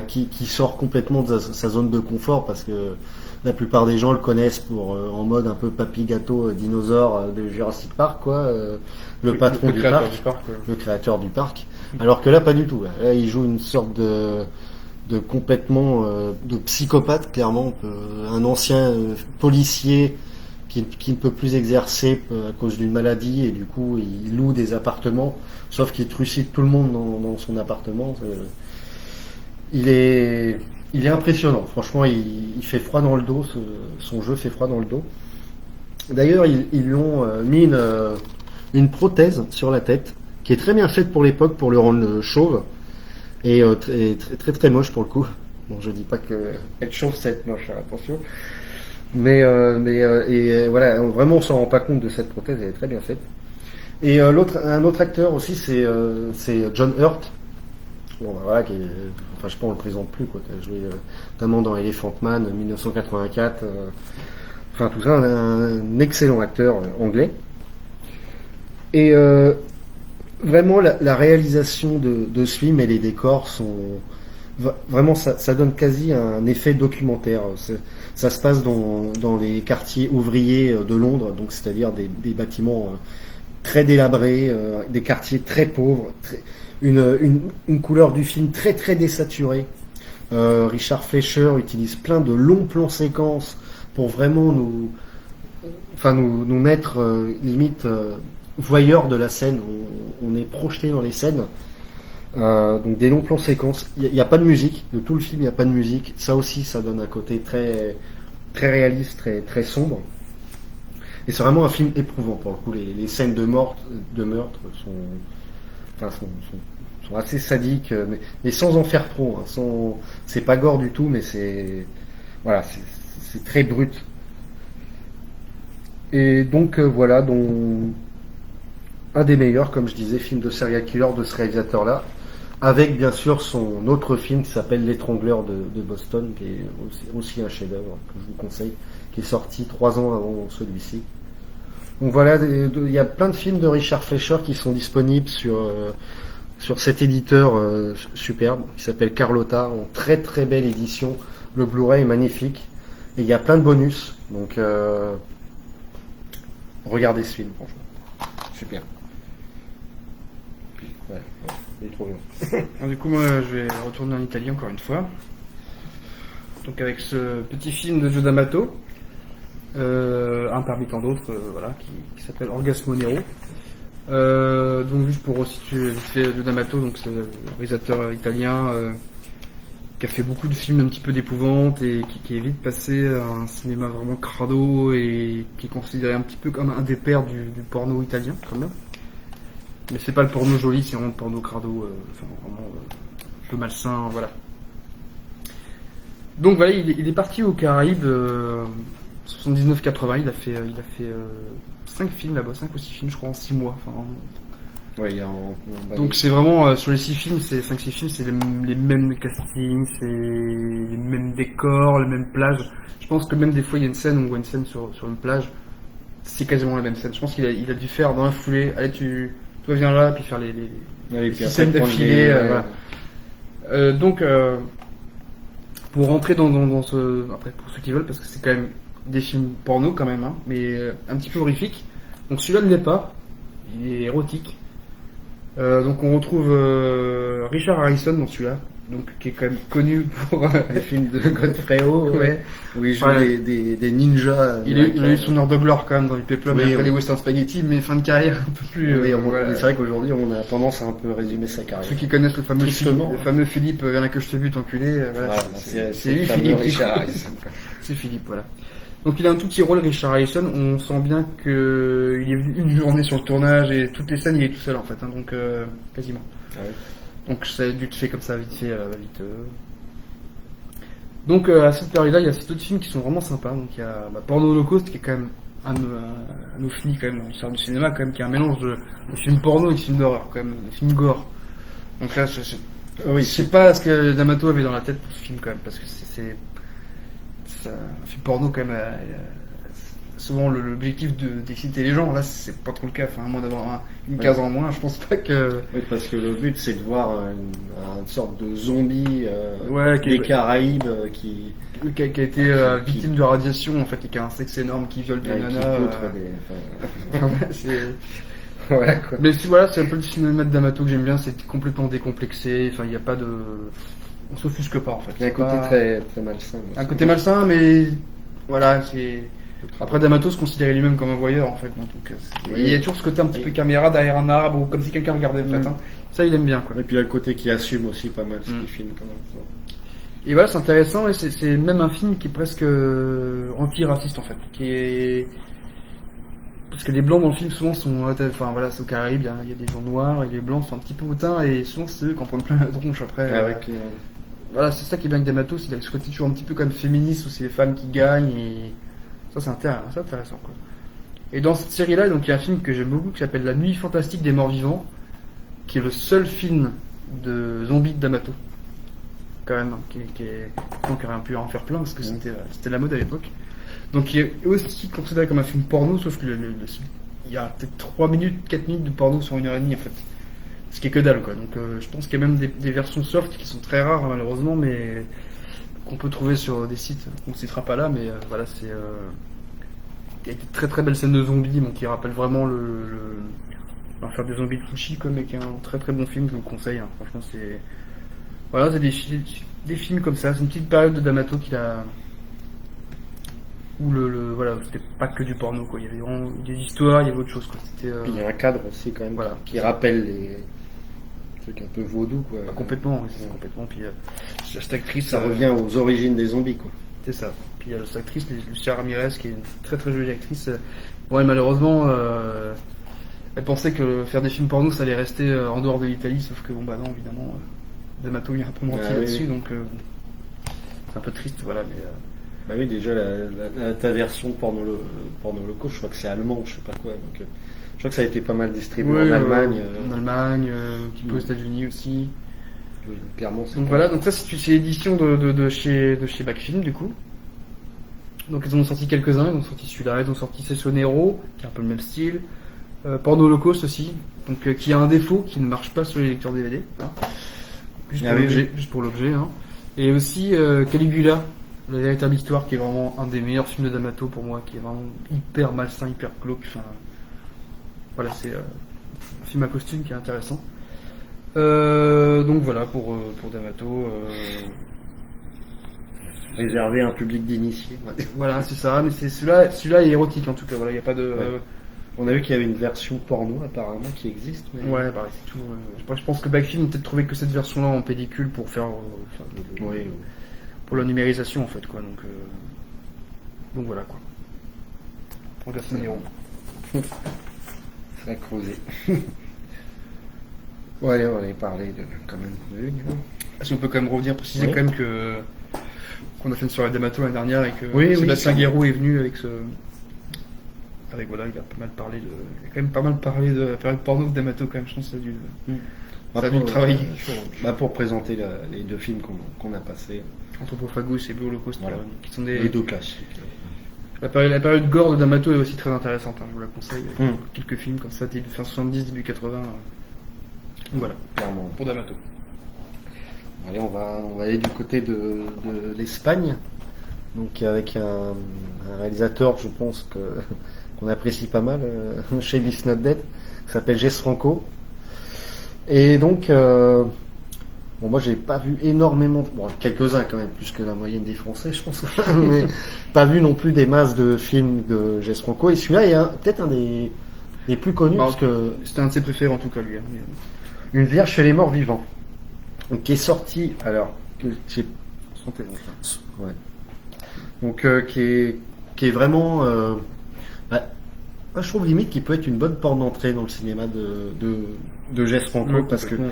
qui sort complètement de sa zone de confort, parce que la plupart des gens le connaissent en mode un peu papy gâteau dinosaure de Jurassic Park, quoi. Le patron du parc, le créateur du parc. Alors que là, pas du tout. Là, il joue une sorte de complètement de psychopathe, clairement, un ancien policier qui ne peut plus exercer à cause d'une maladie, et du coup il loue des appartements, sauf qu'il trucide tout le monde dans son appartement. Il est impressionnant, franchement, il fait froid dans le dos, son jeu fait froid dans le dos. D'ailleurs, ils lui ont mis une prothèse sur la tête, qui est très bien faite pour l'époque, pour le rendre chauve, et très, très très moche pour le coup. Bon, je dis pas que être chauve c'est être moche, attention. Mais voilà, vraiment on s'en rend pas compte de cette prothèse, elle est très bien faite. Et un autre acteur aussi, c'est John Hurt. Bon, voilà, je sais pas, on le présente plus, quoi. Qui a joué notamment dans Elephant Man 1984. Enfin, tout ça, un excellent acteur anglais. Et vraiment, la réalisation de ce film et les décors sont vraiment, ça donne quasi un effet documentaire. Ça se passe dans les quartiers ouvriers de Londres, donc c'est-à-dire des bâtiments très délabrés, des quartiers très pauvres, une couleur du film très très désaturée. Richard Fleischer utilise plein de longs plans séquences pour vraiment nous mettre limite voyeurs de la scène. On est projeté dans les scènes. Donc des longs plans séquences. Il n'y a pas de musique. De tout le film, il n'y a pas de musique. Ça aussi, ça donne un côté très, très réaliste, très, très sombre. Et c'est vraiment un film éprouvant pour le coup. Les scènes de meurtre sont, enfin, sont assez sadiques, mais sans en faire trop. Hein, c'est pas gore du tout, mais voilà, c'est très brut. Et donc voilà, dont un des meilleurs, comme je disais, film de serial killer de ce réalisateur-là, avec bien sûr son autre film qui s'appelle L'étrangleur de Boston, qui est aussi un chef-d'œuvre que je vous conseille, qui est sorti 3 ans avant celui-ci. Donc voilà, il y a plein de films de Richard Fleischer qui sont disponibles sur cet éditeur superbe qui s'appelle Carlotta, en très très belle édition. Le Blu-ray est magnifique et il y a plein de bonus. Donc regardez ce film, franchement, super. Ouais, il est trop bien. Alors, du coup, moi, je vais retourner en Italie encore une fois. Donc avec ce petit film de Joe D'Amato, un parmi tant d'autres, voilà, qui s'appelle Orgasmo Nero. Donc juste pour resituer vite fait Joe D'Amato, donc c'est le réalisateur italien qui a fait beaucoup de films un petit peu d'épouvante et qui est vite passé à un cinéma vraiment crado et qui est considéré un petit peu comme un des pères du porno italien quand même. Mais c'est pas le porno joli, c'est vraiment le porno crado, enfin vraiment un peu malsain, voilà. Donc voilà, il est parti aux Caraïbes 79-80, il a fait 5 films là-bas, 5 ou 6 films je crois en 6 mois. Enfin, Ouais, donc c'est vraiment, sur les 6 films, c'est 5-6 films, c'est les mêmes castings, c'est les mêmes décors, les mêmes plages. Je pense que même des fois il y a une scène, on voit une scène sur une plage, c'est quasiment la même scène. Je pense qu'il a dû faire dans la foulée, allez toi viens là, puis faire les puis 6 scènes d'affilée. Voilà. Donc pour rentrer dans ce... Après pour ceux qui veulent, parce que c'est quand même des films porno quand même, hein, mais un petit peu horrifique. Donc celui-là ne l'est pas, il est érotique. Donc on retrouve Richard Harrison dans celui-là, donc qui est quand même connu pour les films de Godfredo, ouais. Où il joue Ouais. des ninjas. Il a eu son heure de gloire quand même dans les Peplum Oui, et après oui. les Western Spaghetti, mais fin de carrière un peu plus. Oui, Voilà. mais c'est vrai qu'aujourd'hui on a tendance à un peu résumer sa carrière. Ceux qui connaissent Tristement. le fameux Philippe, viens là que je te bute enculé, voilà, Voilà, c'est lui le fameux Philippe. Richard Harrison. C'est Philippe, voilà. Donc il a un tout petit rôle, Richard Harrison. On sent bien que il est venu une journée sur le tournage et toutes les scènes il est tout seul en fait, hein, donc quasiment. Ah ouais. Donc ça a dû te faire comme ça vite fait, vite. Donc à cette période-là, il y a ces autres films qui sont vraiment sympas. Donc il y a Porno Holocauste qui est quand même un ovni quand même dans l'histoire du cinéma, quand même, qui est un mélange de films porno et de films d'horreur, quand même, de films gore. Donc là, je sais pas ce que D'Amato avait dans la tête pour ce film quand même, parce que c'est un film porno quand même. Souvent l'objectif d'exciter les gens, là c'est pas trop le cas, enfin à moins d'avoir une case en moins, je pense pas que... Oui, parce que le but c'est de voir une sorte de zombie qui des Caraïbes qui a été victime de radiation en fait, et qui a un sexe énorme, qui viole des nanas. Voilà quoi. Mais voilà, c'est un peu le cinéma de D'Amato que j'aime bien, c'est complètement décomplexé, enfin il n'y a pas de... On s'offusque pas en fait. Il y a un côté très, très malsain. Un côté malsain, mais voilà, c'est... Après D'Amato se considérait lui-même comme un voyeur en fait, donc il y a toujours ce côté un petit peu caméra derrière un arbre, ou comme si quelqu'un regardait en fait, hein. Ça il aime bien quoi. Et puis il y a le côté qui assume aussi pas mal ce qu'il filme quand même. Et voilà, c'est intéressant, et c'est même un film qui est presque anti-raciste en fait, qui est... Parce que les blancs dans le film souvent sont, enfin voilà, c'est aux Caraïbes, il y a des gens noirs, et les blancs sont un petit peu hautains, et souvent c'est eux qui en prennent plein la tronche après. Voilà, c'est ça qui est bien avec D'Amato, c'est ce côté toujours un petit peu comme féministe, où c'est les femmes qui gagnent, et ça c'est intéressant quoi. Et dans cette série-là, donc il y a un film que j'aime beaucoup qui s'appelle La Nuit fantastique des morts vivants, qui est le seul film de zombies de D'Amato, quand même, donc il aurait pu en faire plein parce que c'était la mode à l'époque. Donc il est aussi considéré comme un film porno, sauf que il y a peut-être 3 minutes, 4 minutes de porno sur 1h30 en fait. Ce qui est que dalle quoi. Donc je pense qu'il y a même des versions soft qui sont très rares malheureusement, mais qu'on peut trouver sur des sites qu'on ne citera pas là, mais voilà, c'est il y a des très très belles scènes de zombies, donc qui rappellent vraiment on va faire des zombies de Fushi comme, avec un très très bon film, je vous le conseille, hein. Franchement c'est... Voilà, c'est des films comme ça, c'est une petite période de D'Amato qu'il a... Où voilà, c'était pas que du porno quoi, il y avait vraiment des histoires, il y avait autre chose quoi. Il y a un cadre aussi quand même, voilà, qui rappelle truc un peu vaudou, quoi. Complètement, oui, c'est complètement. Puis cette actrice, Ça revient aux origines des zombies, quoi. c'est ça. Puis cette actrice, Lucia Ramirez, qui est une très très jolie actrice. Bon, elle, malheureusement, elle pensait que faire des films porno, ça allait rester en dehors de l'Italie, sauf que bon bah non, évidemment, D'Amato il a un peu menti là-dessus, oui. donc c'est un peu triste, voilà. Mais Bah oui, déjà, ta version porno loco, je crois que c'est allemand, je sais pas quoi. Donc, je crois que ça a été pas mal distribué oui, en Allemagne. en Allemagne, un petit peu aux États-Unis aussi. Clairement, c'est Donc pas- voilà, donc ça c'est l'édition de chez Backfilm du coup. Donc ils en ont sorti quelques-uns, ils ont sorti celui-là, ils ont sorti Session Hero, qui est un peu le même style. Porno Holocaust aussi, donc qui a un défaut qui ne marche pas sur les lecteurs DVD. Hein. Juste Ah pour oui, l'objet, juste pour l'objet. Hein. Et aussi Caligula, la véritable histoire, qui est vraiment un des meilleurs films de D'Amato pour moi, qui est vraiment hyper malsain, hyper glauque. Enfin, voilà, c'est un film à costume qui est intéressant. Donc voilà pour D'Amato. réservé à un public d'initiés. Voilà, c'est ça. Mais c'est celui-là est érotique en tout cas. Voilà, il y a pas de. Ouais. On a vu qu'il y avait une version porno apparemment qui existe. Mais... Ouais, bah c'est tout. Je pense que Backfilm a peut-être trouvé que cette version-là en pellicule pour faire Oui. pour la numérisation en fait quoi. Donc voilà quoi. Pour la semaine Ça a creusé. Ouais, on avait parlé de quand même de Si on peut quand même revenir préciser Oui. quand même que qu'on a fait une soirée D'Amato l'année dernière et que Oui, Sébastien oui, Guéraud est venu avec voilà, il a pas mal parlé de quand même pas mal parlé de la période porno de D'Amato quand même, je pense que ça a dû ça a dû travailler pour présenter les deux films qu'on a passés. Anthropophagus et Blue Holocaust Voilà. qui sont Les deux classiques. La période gore de D'Amato est aussi très intéressante, hein, je vous la conseille. Mm. Quelques films comme ça, fin 70, début 80. Donc voilà, Clairement. pour D'Amato. Allez, on va aller du côté de l'Espagne. Donc avec un réalisateur, je pense qu'on apprécie pas mal chez Beast Not Dead, qui s'appelle Jess Franco. Et donc, bon, moi j'ai pas vu énormément, bon, quelques-uns quand même, plus que la moyenne des Français, je pense, mais pas vu non plus des masses de films de Jess Franco. Et celui-là est peut-être un des plus connus, Bah, parce que C'était un de ses préférés en tout cas, lui. Hein. Une Vierge chez les morts vivants, donc, qui est sorti, alors, que j'ai Santé, donc, hein. ouais. Donc qui est vraiment, bah, moi, je trouve limite qu'il peut être une bonne porte d'entrée dans le cinéma de Jess Franco, Ouais, parce complètement.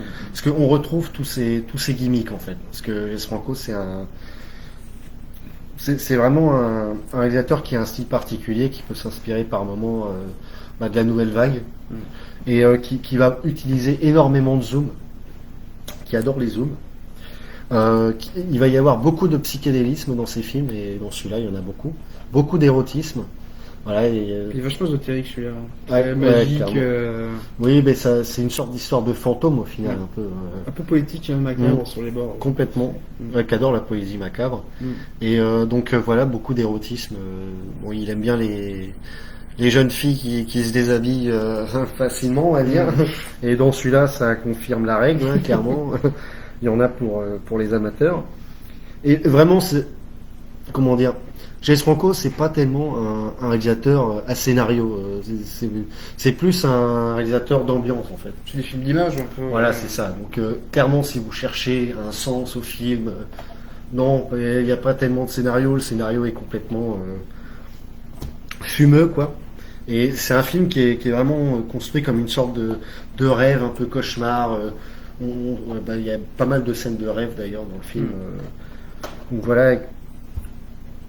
qu'on retrouve tous ces gimmicks en fait, parce que Jess Franco c'est vraiment un réalisateur qui a un style particulier, qui peut s'inspirer par moments de la nouvelle vague, et qui va utiliser énormément de zoom, qui adore les zooms. Il va y avoir beaucoup de psychédélisme dans ces films, et dans celui-là il y en a beaucoup d'érotisme, voilà. Et, Il est vachement ésotérique celui-là. Ouais, Très ouais, magique, clairement. oui, mais ça c'est une sorte d'histoire de fantôme au final, Ouais. un peu un peu poétique, hein, macabre sur les bords. complètement, qui adore la poésie macabre. Et donc voilà, beaucoup d'érotisme. Bon, il aime bien les jeunes filles qui se déshabillent facilement, on va dire. Et dans celui-là, ça confirme la règle, hein, clairement. Il y en a pour les amateurs. Et vraiment, comment dire, Jess Franco, c'est pas tellement un réalisateur à scénario. C'est plus un réalisateur d'ambiance en fait. C'est des films d'image un peu. Voilà, c'est ça. Donc clairement, si vous cherchez un sens au film, non, il n'y a pas tellement de scénario. Le scénario est complètement fumeux, quoi. Et c'est un film qui est vraiment construit comme une sorte de rêve, un peu cauchemar. Il y a pas mal de scènes de rêve d'ailleurs dans le film. Donc voilà.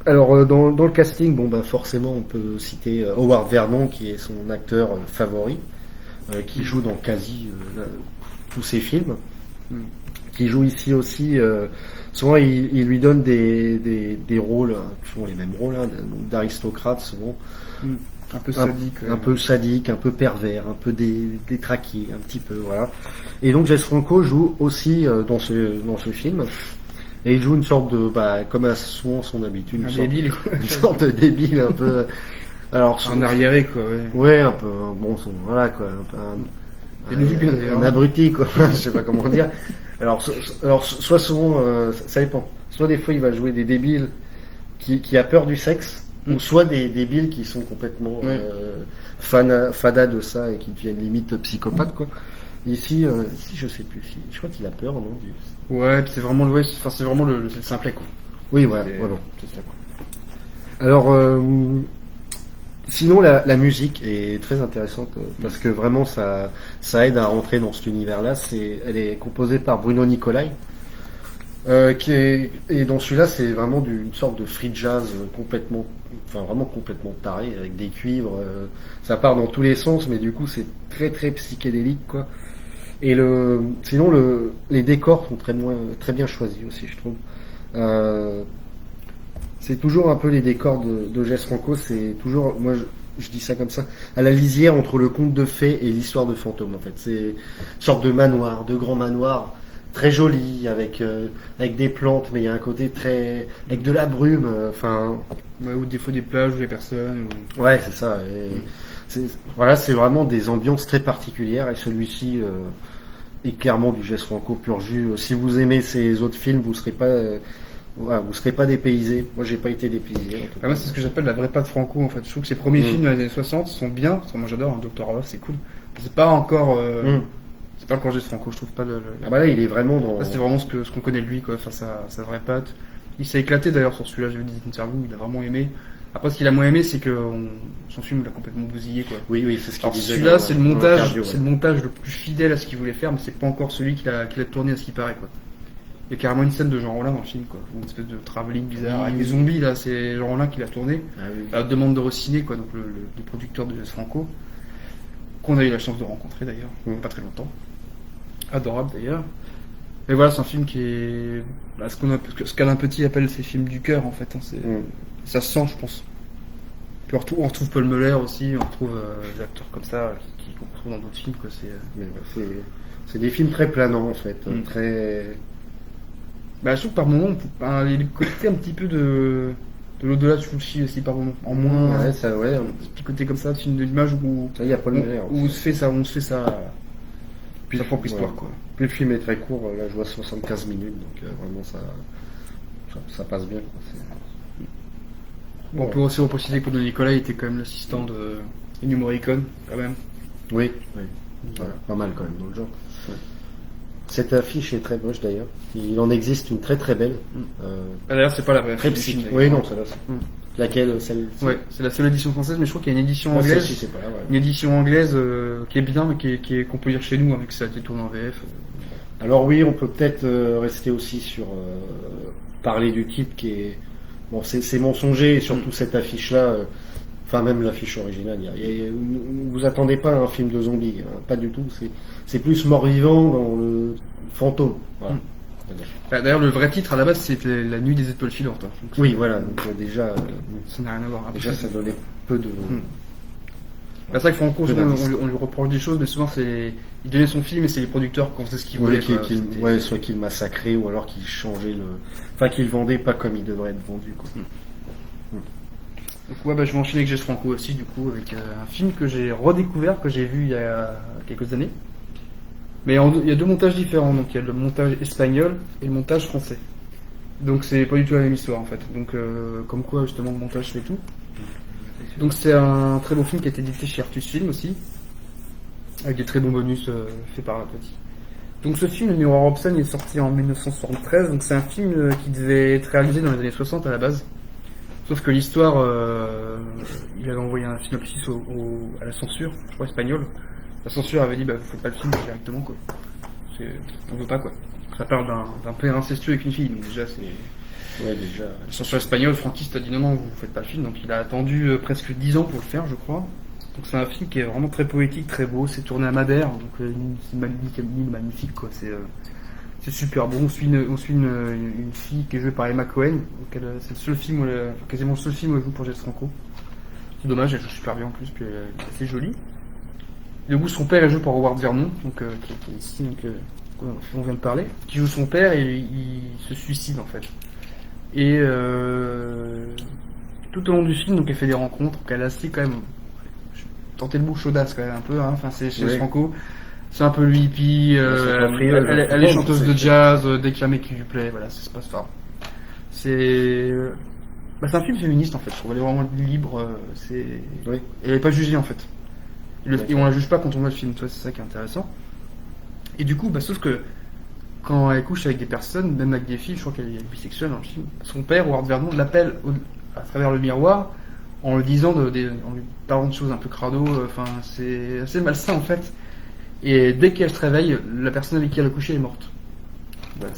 Alors dans le casting, bon bah forcément on peut citer Howard Vernon qui est son acteur favori, qui joue dans quasi tous ses films, qui joue ici aussi. Souvent il lui donne des rôles, souvent les mêmes rôles, hein, d'aristocrate souvent. Un peu sadique. Un peu sadique, un peu pervers, un peu détraqué, un petit peu, voilà. Et donc Jess Franco joue aussi dans ce film. Et il joue une sorte de, comme à souvent son habitude, débile, une sorte de débile un peu. Alors, un arriéré quoi. Ouais, un peu, bon, voilà quoi, un abruti quoi. Je sais pas comment dire. Alors soit souvent, ça dépend. Soit des fois il va jouer des débiles qui a peur du sexe, ou soit des débiles qui sont complètement fadas de ça et qui deviennent limite psychopathes quoi. Ici, je sais plus. Je crois qu'il a peur, non Ouais, puis c'est vraiment c'est vraiment c'est le simplet quoi. Oui, voilà. C'est ça, quoi. Alors, sinon, la musique est très intéressante parce que vraiment ça aide à rentrer dans cet univers-là. Elle est composée par Bruno Nicolai. Et dans celui-là, c'est vraiment une sorte de free jazz vraiment complètement taré, avec des cuivres. Ça part dans tous les sens, mais du coup, c'est très très psychédélique, quoi. Et sinon, les décors sont très bien choisis aussi, je trouve. C'est toujours un peu les décors de Jess Franco, c'est toujours, moi je dis ça comme ça, à la lisière entre le conte de fées et l'histoire de fantômes, en fait. C'est une sorte de manoir, de grand manoir, très joli, avec des plantes, mais il y a un côté avec de la brume, Ouais, ou des fois des plages où il y a personne. Ouais, c'est ça. Voilà, c'est vraiment des ambiances très particulières, et celui-ci est clairement du Jess Franco pur jus. Si vous aimez ces autres films, vous serez pas dépaysé. Moi, j'ai pas été dépaysé. Moi, c'est ce que j'appelle la vraie patte Franco, en fait. Je trouve que ses premiers films dans les années 60 sont bien, parce que moi j'adore, hein, Dr. House, c'est cool. C'est pas encore. C'est pas encore Jess Franco, je trouve pas Ah bah là, il est vraiment dans. Là, c'est vraiment ce qu'on connaît de lui, quoi. Enfin, sa vraie patte. Il s'est éclaté d'ailleurs sur celui-là, j'ai vu des interviews, il a vraiment aimé. Après, ce qu'il a moins aimé, c'est que son film l'a complètement bousillé, quoi. Oui, c'est ce qu'il disait. Celui-là, c'est le montage le plus fidèle à ce qu'il voulait faire, mais c'est pas encore celui qu'il a tourné à ce qui paraît, quoi. Il y a carrément une scène de Jean Rollin dans le film, quoi. Une espèce de travelling bizarre avec des zombies, là, c'est Jean Rollin qui l'a tourné. À la demande de Rossiné, quoi, donc le producteur de Jess Franco, qu'on a eu la chance de rencontrer d'ailleurs, pas très longtemps. Adorable d'ailleurs. Mais voilà, c'est un film qui est ce qu'Alain Petit appelle ses films du cœur, en fait. Hein, ça se sent, je pense. Puis on retrouve Paul Müller aussi, on retrouve des acteurs comme ça qu'on retrouve dans d'autres films, quoi. C'est des films très planants, en fait, très. Bah, je trouve que par moments, il y a le côté un petit peu de l'au-delà de Fulci aussi par moment. En moins. Ouais, un petit côté comme ça, film d'image où. Ça, il y a Paul Müller. Où on se fait ça. Puis sa propre histoire, quoi. Puis le film est très court, là je vois 75 minutes, donc vraiment ça passe bien, quoi. Bon, on peut aussi repréciser que Nicolas était quand même l'assistant de Ennio Morricone, quand même. Oui. Voilà, pas mal quand même dans le genre. Ouais. Cette affiche est très moche d'ailleurs. Il en existe une très très belle. D'ailleurs, c'est pas la vraie très affiche. Oui, non, celle-là. Laquelle Ouais, c'est la seule édition française, mais je crois qu'il y a une édition anglaise. C'est pas là, ouais. Une édition anglaise qui est bien, mais qu'on peut lire chez nous, avec que ça a été tourné en VF. Alors oui, on peut peut-être rester aussi sur parler du titre qui est bon, c'est mensonger, et surtout cette affiche-là. Enfin, même l'affiche originale. Vous attendez pas à un film de zombies, hein, pas du tout. C'est plus mort-vivant dans le fantôme. Voilà. D'ailleurs, le vrai titre à la base, c'était La Nuit des Étoiles Filantes. Hein. Oui, voilà. Donc déjà, ça n'a rien à voir. Après, déjà, ça donnait peu de. C'est vrai que Franco, on lui reproche des choses, mais souvent il donnait son film et c'est les producteurs qui faisaient ce qu'ils voulaient. Soit qu'ils massacraient ou alors qu'ils changeaient enfin qu'ils vendaient pas comme il devrait être vendu, quoi. Donc je vais enchaîner avec Jess Franco aussi, du coup, avec un film que j'ai redécouvert, que j'ai vu il y a quelques années. Mais il y a deux montages différents, donc il y a le montage espagnol et le montage français. Donc c'est pas du tout la même histoire en fait. Donc comme quoi justement le montage fait tout. Donc c'est un très bon film qui a été édité chez Artus Film aussi, avec des très bons bonus faits par Petit. Donc ce film, Le Miroir Robson, il est sorti en 1973, donc c'est un film qui devait être réalisé dans les années 60 à la base. Sauf que l'histoire, il avait envoyé un synopsis à la censure, je crois espagnole. La censure avait dit vous faites pas le film directement, quoi. On veut pas, quoi. Ça parle d'un père incestueux avec une fille, donc déjà c'est. Ouais, déjà. La censure espagnole, franquiste a dit non, vous faites pas le film, donc il a attendu presque 10 ans pour le faire, je crois. Donc c'est un film qui est vraiment très poétique, très beau, c'est tourné à Madère, donc c'est magnifique, quoi. C'est super bon. On suit une fille qui est jouée par Emma Cohen. C'est le seul film, quasiment le seul film où elle joue pour Jess Franco. C'est dommage, elle joue super bien en plus, puis elle est assez jolie. Du coup, son père, elle joue par Howard Vernon, donc qui est ici, on vient de parler, qui joue son père et il se suicide en fait. Et tout au long du film, donc elle fait des rencontres, donc elle est assez quand même. Tenter le bout chaudasse quand même un peu, hein. Enfin c'est chez Franco. C'est un peu le hippie, elle est chanteuse de jazz, dès qu'il y a un mec qui lui plaît, voilà, ça se passe pas. C'est un film féministe en fait, je trouve, elle est vraiment libre, elle est pas jugée en fait. Et on la juge pas quand on voit le film, toi, c'est ça qui est intéressant. Et du coup, bah, sauf que quand elle couche avec des personnes, même avec des filles, je crois qu'elle est bisexuelle dans le film, son père, Howard Vernon, l'appelle à travers le miroir en lui disant, en lui parlant de choses un peu crado, enfin, c'est assez malsain en fait. Et dès qu'elle se réveille, la personne avec qui elle a couché est morte. Voilà,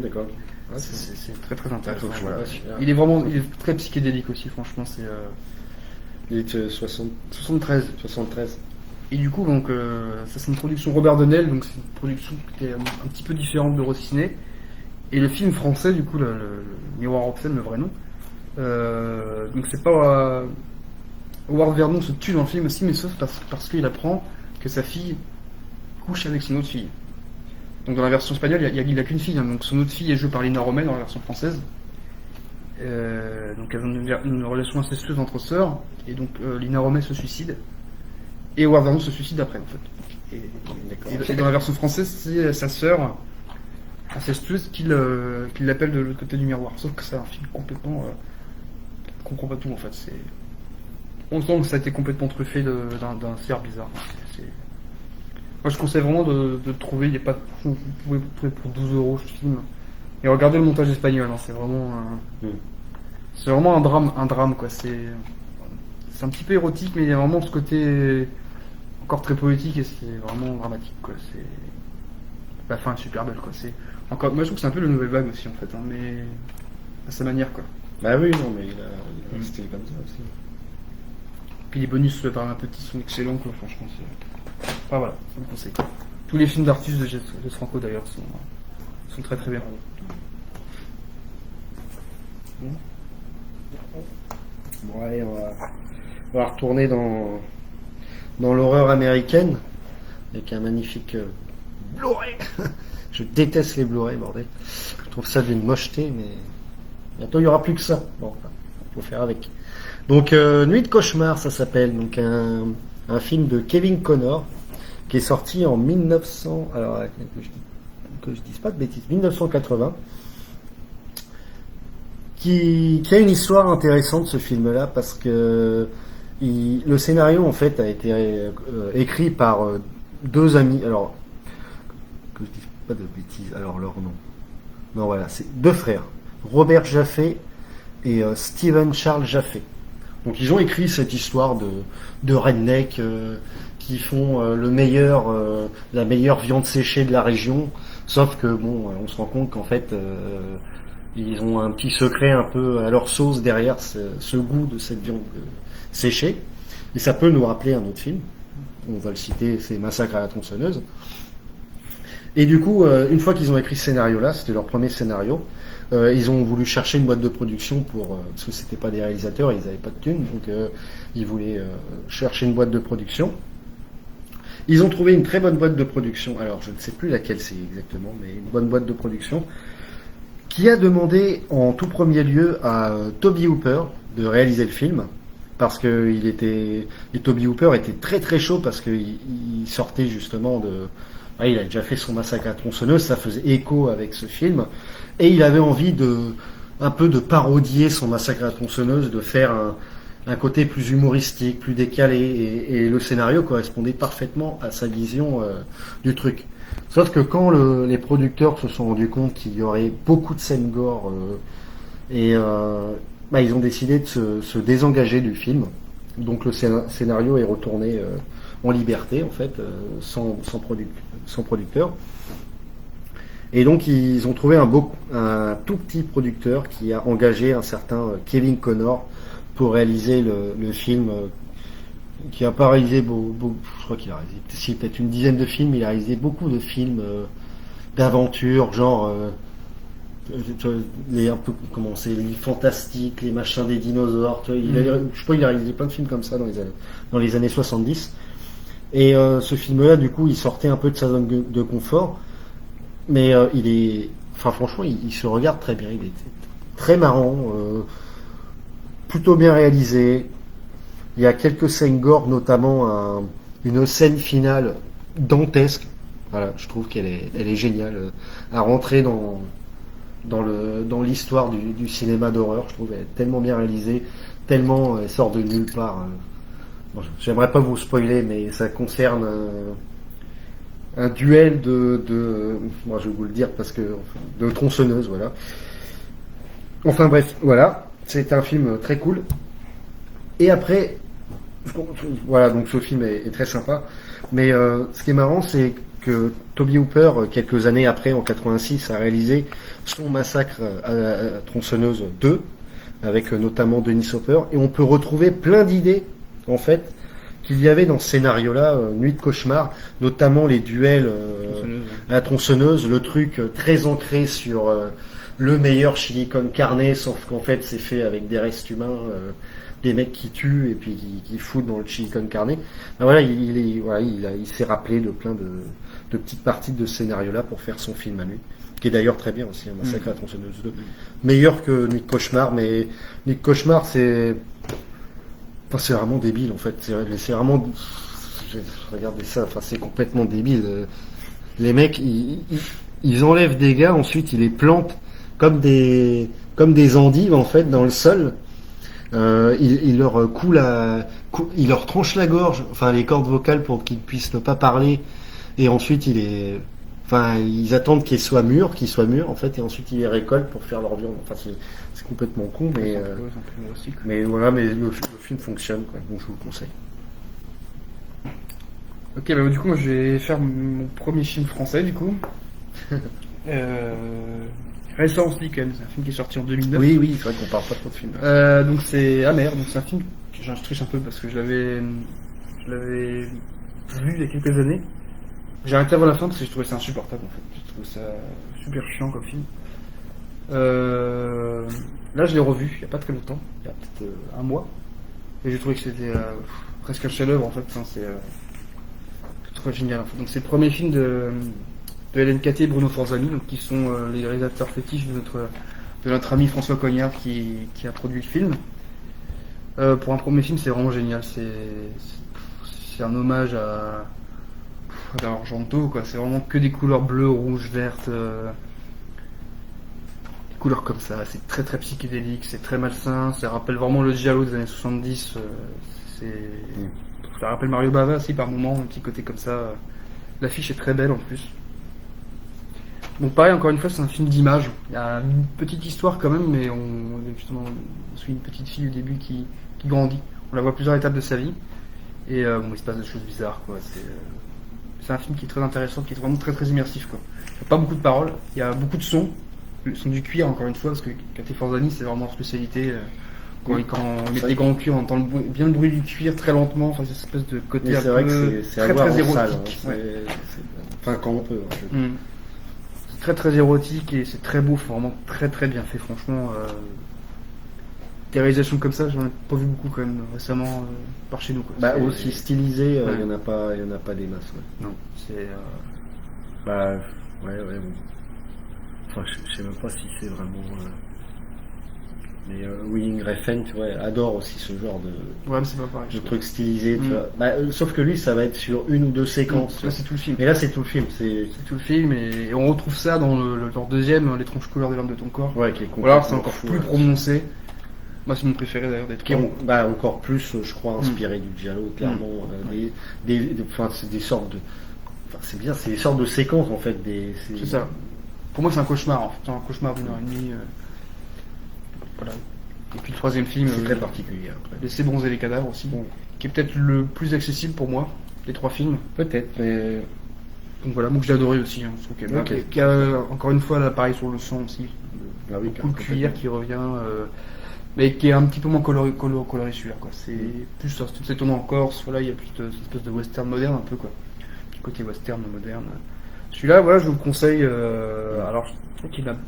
D'accord. Ouais, c'est très très intéressant. Attends, Voilà. super. Il est très psychédélique aussi, franchement. Il est 73. 73. Et du coup, donc, ça c'est une production Robert Donnell, donc c'est une production qui était un petit peu différente d'Eurociné. Et le film français, du coup, le Miroir Roxane, le vrai nom. Donc c'est pas. Howard Vernon se tue dans le film aussi, mais sauf parce qu'il apprend que sa fille couche avec une autre fille. Donc dans la version espagnole, il a qu'une fille, hein, donc son autre fille est jouée par Lina Romay dans la version française. Donc elles ont une relation incestueuse entre sœurs, et donc Lina Romay se suicide, et Howard Vernon se suicide après en fait. Et dans la version française, c'est sa sœur incestueuse qui l'appelle de l'autre côté du miroir. Sauf que c'est un film complètement. On comprend pas tout en fait. On sent que ça a été complètement truffé d'un cerf bizarre. Moi je conseille vraiment de le trouver. Vous pouvez le trouver pour 12 € ce film. Et regardez le montage espagnol, hein, c'est vraiment un drame quoi. C'est un petit peu érotique, mais il y a vraiment ce côté encore très poétique et c'est vraiment dramatique quoi. La fin est super belle quoi. Moi je trouve que c'est un peu le Nouvelle Vague aussi en fait, hein, mais à sa manière quoi. Bah oui, non, mais il a resté comme ça aussi. Puis les bonus par un petit sont excellents quoi, franchement. Enfin voilà, je vous conseille. Tous les films d'artistes de Jess Franco d'ailleurs sont très très bien. Bon allez, on va retourner dans l'horreur américaine avec un magnifique Blu-ray. Je déteste les Blu-ray, bordel. Je trouve ça d'une mocheté, mais bientôt il n'y aura plus que ça. Bon, faut faire avec. Donc Nuit de cauchemar, ça s'appelle. Donc un film de Kevin Connor qui est sorti en 1900. Alors que je dise pas de bêtises, 1980. Qui a une histoire intéressante ce film-là parce que le scénario en fait a été écrit par deux amis. Alors que je dise pas de bêtises. Alors leur nom. Non voilà, c'est deux frères, Robert Jaffe et Steven Charles Jaffe. Donc ils ont écrit cette histoire de redneck qui font la meilleure viande séchée de la région. Sauf que bon, on se rend compte qu'en fait ils ont un petit secret un peu à leur sauce derrière ce goût de cette viande séchée. Et ça peut nous rappeler un autre film. On va le citer, c'est Massacre à la tronçonneuse. Et du coup, une fois qu'ils ont écrit ce scénario-là, c'était leur premier scénario, ils ont voulu chercher une boîte de production parce que c'était pas des réalisateurs, ils n'avaient pas de thunes, donc ils voulaient chercher une boîte de production. Ils ont trouvé une très bonne boîte de production. Alors, je ne sais plus laquelle c'est exactement, mais une bonne boîte de production qui a demandé en tout premier lieu à Toby Hooper de réaliser le film parce que Toby Hooper était très très chaud parce qu'il sortait justement il a déjà fait son Massacre à la tronçonneuse, ça faisait écho avec ce film et il avait envie un peu de parodier son Massacre à la tronçonneuse, de faire un côté plus humoristique, plus décalé et le scénario correspondait parfaitement à sa vision du truc. Sauf que quand les producteurs se sont rendus compte qu'il y aurait beaucoup de scènes gore ils ont décidé de se désengager du film. Donc le scénario est retourné en liberté en fait, sans producteur. Et donc ils ont trouvé un tout petit producteur qui a engagé un certain Kevin Connor pour réaliser le film. Qui n'a pas réalisé je crois qu'il a réalisé peut-être une dizaine de films, il a réalisé beaucoup de films d'aventure, genre les un peu comment c'est les fantastiques, les machins des dinosaures, je crois qu'il a réalisé plein de films comme ça dans les années 70. Et ce film-là, du coup, il sortait un peu de sa zone de confort, mais franchement, il se regarde très bien, il est très marrant, plutôt bien réalisé. Il y a quelques scènes gore, notamment une scène finale dantesque. Voilà, je trouve qu'elle est géniale à rentrer dans l'histoire du cinéma d'horreur. Je trouve qu'elle est tellement bien réalisée, tellement elle sort de nulle part. Bon, j'aimerais pas vous spoiler, mais ça concerne un duel moi je vais vous le dire parce que de tronçonneuses, voilà. Enfin bref, voilà, c'est un film très cool. Et après, voilà, donc ce film est très sympa. Mais ce qui est marrant, c'est que Toby Hooper, quelques années après, en 86, a réalisé son Massacre à la tronçonneuse 2, avec notamment Dennis Hopper, et on peut retrouver plein d'idées, en fait, qu'il y avait dans ce scénario-là, Nuit de cauchemar, notamment les duels à la tronçonneuse, le truc très ancré sur le meilleur chili con carne, sauf qu'en fait c'est fait avec des restes humains, des mecs qui tuent et puis qui foutent dans le chili con carne. Ben voilà, il s'est rappelé de plein de petites parties de ce scénario-là pour faire son film à lui, qui est d'ailleurs très bien aussi, un Massacre à la tronçonneuse 2. Meilleur que Nuit de cauchemar, mais Nuit de cauchemar c'est vraiment débile en fait. C'est vraiment. Regardez ça, enfin c'est complètement débile. Les mecs, ils enlèvent des gars, ensuite ils les plantent comme des endives en fait dans le sol. Ils leur ils leur tranchent la gorge, enfin les cordes vocales pour qu'ils puissent ne pas parler. Et ensuite ils attendent qu'ils soient mûrs en fait, et ensuite ils les récoltent pour faire leur viande. Enfin c'est complètement con, mais voilà, mais le film fonctionne, quoi, donc je vous le conseille. Ok, bah du coup, moi je vais faire mon premier film français du coup. Récent aussi quand même, c'est un film qui est sorti en 2009. Oui, c'est vrai qu'on parle pas trop de films. Donc c'est Amer, donc c'est un film que je triche un peu parce que je l'avais vu il y a quelques années. J'ai arrêté avant la fin parce que je trouvais ça insupportable en fait. Je trouve ça super chiant comme film. Là je l'ai revu il n'y a pas très longtemps, il y a peut-être un mois. Et j'ai trouvé que c'était presque un chef-d'œuvre en fait. Enfin, c'est trop génial en fait. Donc c'est le premier film de Hélène Catté et Bruno Forzani, donc, qui sont les réalisateurs fétiches de notre ami François Cognard qui a produit le film. Pour un premier film, c'est vraiment génial. C'est un hommage à Argento, quoi. C'est vraiment que des couleurs bleues, rouges, vertes, des couleurs comme ça. C'est très très psychédélique, c'est très malsain. Ça rappelle vraiment le giallo des années 70. Ça rappelle Mario Bava aussi par moments, un petit côté comme ça. L'affiche est très belle en plus. Donc pareil, encore une fois, c'est un film d'image. Il y a une petite histoire quand même, mais on suit une petite fille au début qui grandit. On la voit à plusieurs étapes de sa vie. Et il se passe des choses bizarres, quoi. C'est un film qui est très intéressant, qui est vraiment très très immersif, quoi. Il n'y a pas beaucoup de paroles, il y a beaucoup de sons. Le son du cuir, encore une fois, parce que Catté Forzani, c'est vraiment leur spécialité. Quand on met des grands cuirs, on entend bien le bruit du cuir très lentement. Enfin, cette espèce de côté un peu très très érotique. Enfin, quand on peut. C'est très très érotique et c'est très beau, vraiment très très bien fait, franchement. Des réalisations comme ça, j'en ai pas vu beaucoup quand même récemment par chez nous, quoi. Bah aussi stylisé, il y en a pas des masses. Ouais. Non, c'est. Bah ouais. Bon. Enfin, je sais même pas si c'est vraiment. Mais Willing Refn, tu vois, adore aussi ce genre de. Ouais, mais c'est pas pareil. De trucs stylisés, tu vois. Bah, sauf que lui, ça va être sur une ou deux séquences. Là, c'est tout le film. Mais là, c'est tout le film. C'est tout le film et on retrouve ça dans leur deuxième, l'étrange couleur des larmes de ton corps. Ouais, qui est complètement. Alors, c'est encore plus prononcé. Moi, c'est mon préféré d'ailleurs d'être. Qui est encore plus, je crois, inspiré du giallo, clairement. C'est des sortes de. Enfin, c'est bien, c'est des sortes de séquences en fait. C'est ça. Pour moi, c'est un cauchemar. En fait. C'est un cauchemar d'une heure et demie. Voilà. Et puis le troisième film, c'est très particulier. Laisser bronzer les cadavres aussi, qui est peut-être le plus accessible pour moi des trois films. Peut-être, mais. Donc voilà, moi que j'ai adoré aussi. Hein. Je trouve qu'il y a encore une fois là, pareil sur le son aussi. Beaucoup de cuir qui revient. Mais qui est un petit peu moins coloré celui-là, quoi. C'est plus c'est tourné en Corse, voilà, il y a plus de cette espèce de western moderne un peu, quoi. Petit côté western moderne. Celui-là, voilà, je vous le conseille. Alors, je trouve qu'il est un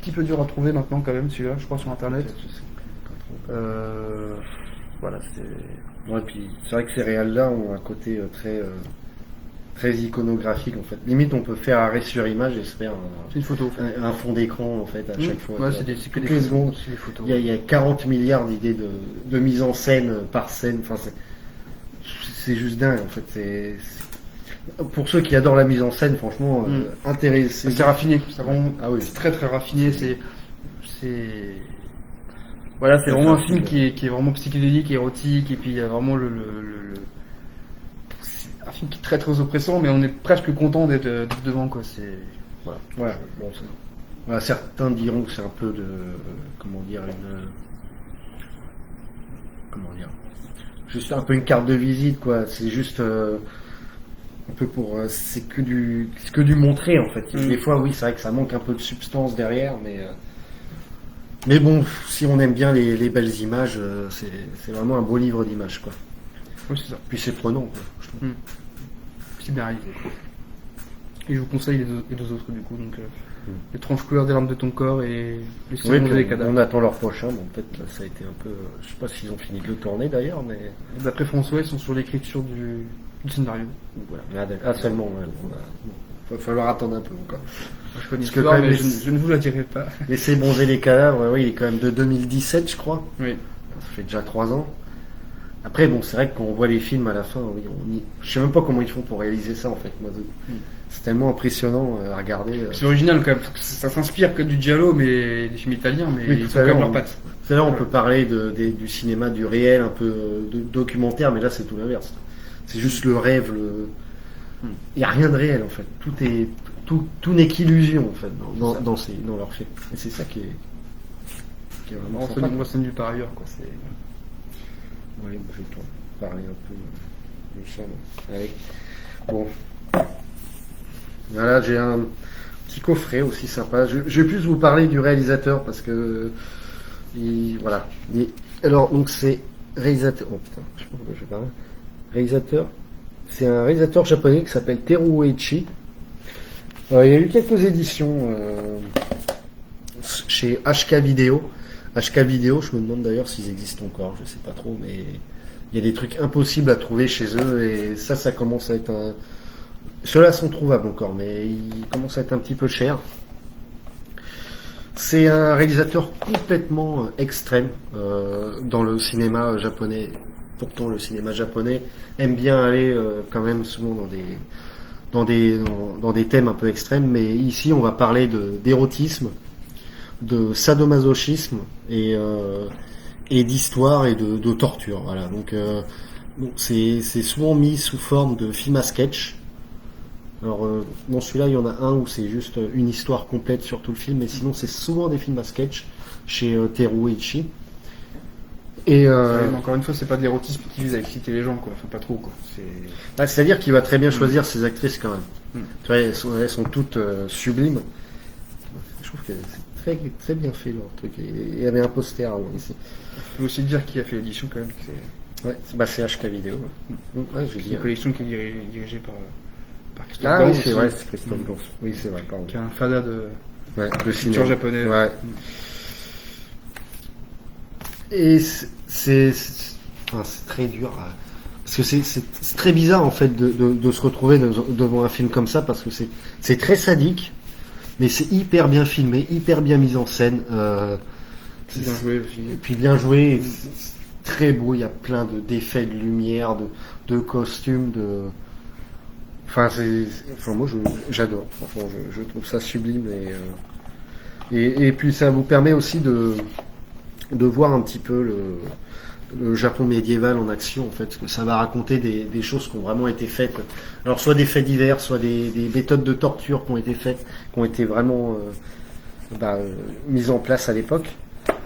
petit peu dur à trouver maintenant quand même, celui-là, je crois, sur internet. Voilà, c'est. Ouais, puis c'est vrai que ces réals-là ont un côté très iconographique en fait. Limite, on peut faire arrêt sur image et se faire une photo, un fond d'écran en fait à chaque fois. Ouais, c'est que des secondes. Photos. Il y a 40 milliards d'idées de mise en scène par scène. Enfin, c'est juste dingue en fait. Pour ceux qui adorent la mise en scène, franchement, intéressé. C'est raffiné. C'est très très raffiné. Voilà, c'est vraiment un film qui est vraiment psychédélique, érotique, et puis il y a vraiment un film qui est très très oppressant, mais on est presque content d'être devant, quoi. C'est Voilà. Voilà. Bon, voilà, certains diront que c'est un peu de, comment dire, juste un peu une carte de visite, quoi. C'est juste un peu pour, c'est que du montrer, en fait. Des fois, oui, c'est vrai que ça manque un peu de substance derrière, mais bon, si on aime bien les belles images, c'est vraiment un beau livre d'images, quoi. oui, c'est ça. Puis c'est prenant, quoi, je trouve. C'est bien réalisé. Et je vous conseille les deux autres, du coup. Donc, L'étrange couleur des larmes de ton corps et Les Oui, saisons des puis cadavres. on attend leur prochain. Bon, peut-être là, ça a été un peu. Je sais pas s'ils ont fini de le tourner d'ailleurs, mais D'après François, ils sont sur l'écriture du scénario. voilà. Ah, seulement, ouais, va falloir attendre un peu encore. Je connais Parce que l'histoire, quand même, mais je ne vous la dirai pas. Laisser bronzer les cadavres, oui, il est quand même de 2017, je crois. Oui. Ça fait déjà 3 ans. Après, bon, c'est vrai que quand on voit les films à la fin, oui, je sais même pas comment ils font pour réaliser ça en fait. Moi, c'est tellement impressionnant à regarder. C'est original quand même, parce que ça s'inspire que du giallo, mais des films italiens, mais Oui, ils tout sont à quand l'heure, même leurs pattes. Tout à l'heure, on peut parler du cinéma, du réel, un peu de documentaire, mais là, c'est tout l'inverse. C'est juste le rêve. Il n'y a rien de réel, en fait. Tout n'est qu'illusion, en fait, dans leurs faits. Et c'est ça qui est vraiment On sympa. voit ça nulle part ailleurs, quoi. Oui, je vais parler un peu de ça. Allez. Bon. Voilà, j'ai un petit coffret aussi sympa. Je vais plus vous parler du réalisateur parce que voilà. Alors donc c'est réalisateur. Oh putain, je sais pas pourquoi je parle. Réalisateur. C'est un réalisateur japonais qui s'appelle Teruo Uechi. Il y a eu quelques éditions chez HK Video. HK Video, je me demande d'ailleurs s'ils existent encore, je sais pas trop, mais il y a des trucs impossibles à trouver chez eux et ça commence à être un. Ceux-là sont trouvables encore, mais ils commencent à être un petit peu chers. C'est un réalisateur complètement extrême dans le cinéma japonais. Pourtant, le cinéma japonais aime bien aller quand même souvent dans des thèmes un peu extrêmes, mais ici on va parler d'érotisme, de sadomasochisme et d'histoire et de torture. Voilà. Donc c'est souvent mis sous forme de film à sketch. Alors dans celui-là, il y en a un où c'est juste une histoire complète sur tout le film, mais sinon c'est souvent des films à sketch chez Teruo Uechi. Et Mais encore une fois, c'est pas de l'érotisme qui vise à exciter les gens, quoi. Enfin, pas trop, quoi. c'est-à-dire qu'il va très bien choisir ses actrices quand même. Tu vois, elles sont toutes sublimes. Je trouve que c'est très, très bien fait leur truc. Et il y avait un poster ici. Je peux aussi dire qui a fait l'édition, quand même. Ouais, c'est HK Vidéo. Ouais, je C'est dis. une collection qui est dirigée par Christophe Ah Gans oui, c'est aussi, vrai, c'est Christophe Gans. Oui, c'est vrai, pardon. qui est un fada de Ouais, le culture cinéma japonaise. Ouais. Et c'est très dur. Parce que c'est très bizarre en fait de se retrouver devant un film comme ça parce que c'est très sadique, mais c'est hyper bien filmé, hyper bien mis en scène. C'est bien joué aussi. Et puis bien joué, c'est très beau. Il y a plein d'effets de lumière, de costumes, Enfin, moi j'adore. Franchement, je trouve ça sublime et puis ça vous permet aussi de voir un petit peu le Japon médiéval en action en fait, parce que ça va raconter des choses qui ont vraiment été faites. Alors soit des faits divers, soit des méthodes de torture qui ont été faites, qui ont été vraiment mises en place à l'époque.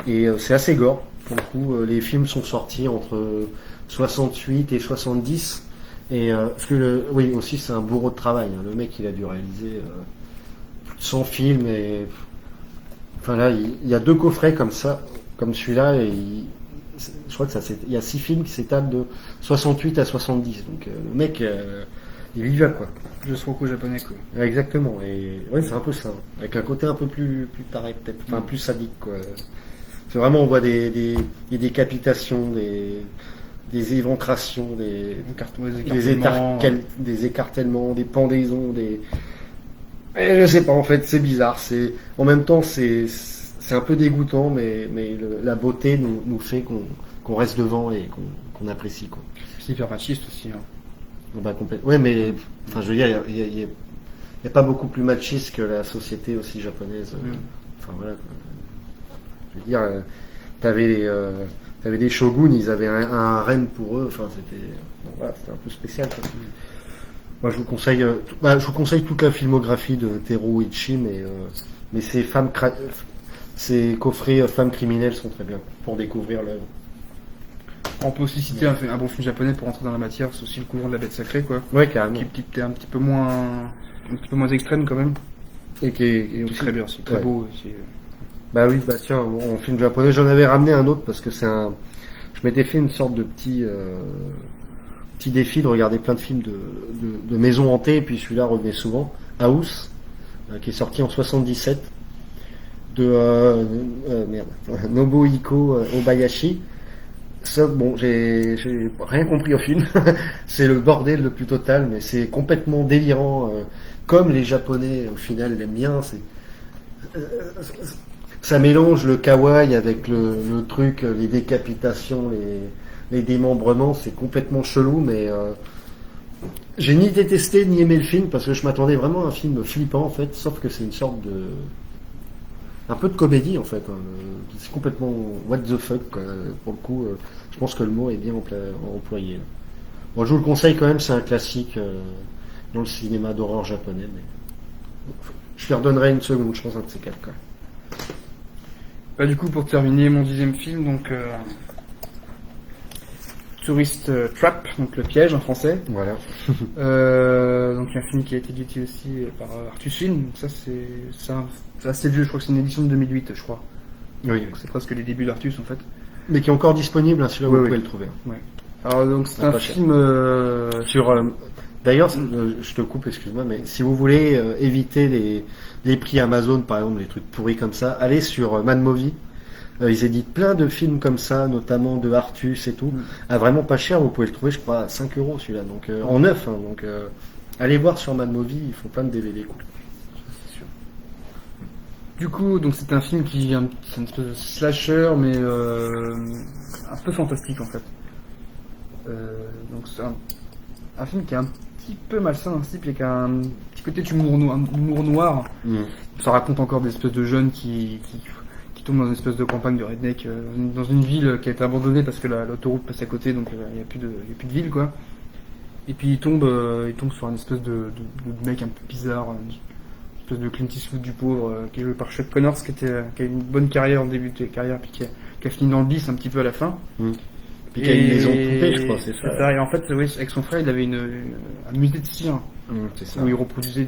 Et c'est assez gore. Pour le coup, les films sont sortis entre 68 et 70. Et parce que oui aussi c'est un bourreau de travail. Hein. Le mec il a dû réaliser plus de 100 films et enfin là il y a 2 coffrets comme ça, comme celui-là et je crois que il y a 6 films qui s'étalent de 68 à 70. Donc le mec il y va quoi. Juste franco-japonais, quoi. Exactement. Et ouais c'est un peu ça. Avec un côté un peu plus taré peut-être, enfin plus sadique quoi. C'est vraiment on voit des décapitations, des éventrations, des écartèlements, des pendaisons, je sais pas en fait, c'est bizarre. En même temps c'est un peu dégoûtant, mais la beauté nous fait qu'on reste devant et qu'on apprécie quoi. C'est hyper machiste aussi. Hein. Complètement. Ouais, mais enfin je veux dire, il y a pas beaucoup plus machiste que la société aussi japonaise. Enfin voilà. Je veux dire, t'avais des shoguns, ils avaient un harem pour eux, enfin c'était un peu spécial quoi. Moi, je vous conseille toute la filmographie de Teruichi, mais ces coffrets femmes criminelles sont très bien pour découvrir l'œuvre. On peut aussi citer un bon film japonais pour entrer dans la matière, c'est aussi Le Couvent de la Bête Sacrée, quoi. Ouais, carrément. Qui est un petit peu moins extrême quand même. Et qui est aussi Très bien aussi, très ouais. beau aussi. Bah oui, bah tiens, en film japonais, j'en avais ramené un autre parce que je m'étais fait une sorte de petit défi de regarder plein de films de maisons hantées, et puis celui-là revenait souvent. House, qui est sorti en 77, merde, Nobuhiko Obayashi. Ça, bon, j'ai rien compris au film. C'est le bordel le plus total, mais c'est complètement délirant, comme les Japonais au final l'aiment bien. Ça mélange le kawaii avec le truc, les décapitations, les démembrements. C'est complètement chelou, mais j'ai ni détesté ni aimé le film parce que je m'attendais vraiment à un film flippant en fait, sauf que c'est une sorte un peu de comédie en fait. Hein. C'est complètement what the fuck quoi. Pour le coup. Je pense que le mot est bien employé. Là. Moi, je vous le conseille quand même, c'est un classique dans le cinéma d'horreur japonais. Mais je lui redonnerai une seconde, je pense, un de ces quatre. Quoi. Bah, du coup, pour terminer mon 10e film, donc Tourist Trap, donc le piège en français. Voilà. Donc un film qui a été édité aussi par Artus Film. Donc ça c'est assez vieux, je crois que c'est une édition de 2008, je crois. Oui. Donc c'est presque les débuts d'Artus en fait. Mais qui est encore disponible, hein, celui-là, vous pouvez le trouver. Ouais. Alors donc c'est un film D'ailleurs, je te coupe, excuse-moi, mais si vous voulez éviter les prix Amazon, par exemple, les trucs pourris comme ça, allez sur Mad Movie. Ils éditent plein de films comme ça, notamment de Artus et tout, à vraiment pas cher. Vous pouvez le trouver, je crois, à 5 € celui-là, donc en neuf. Hein, donc allez voir sur Mad Movie, ils font plein de DVD cool. Du coup, donc c'est un film c'est une espèce de slasher, mais un peu fantastique en fait. Donc c'est un film qui est un petit peu malsain dans le style, et qui a un petit côté d'humour noir. Ça raconte encore des espèces de jeunes qui tombent dans une espèce de campagne de redneck, dans une ville qui a été abandonnée parce que l'autoroute passe à côté, donc il n'y a plus de ville quoi. Et puis il tombe sur une espèce de mec un peu bizarre. Une espèce de Clint Eastwood du pauvre, qui est joué par Chuck Connors, qui a une bonne carrière en début de carrière, puis qui a fini dans le bis un petit peu à la fin. Puis qui a une maison de poupée, je crois, c'est ça. Et en fait, oui, avec son frère, il avait un musée de cire, c'est ça. où il reproduisait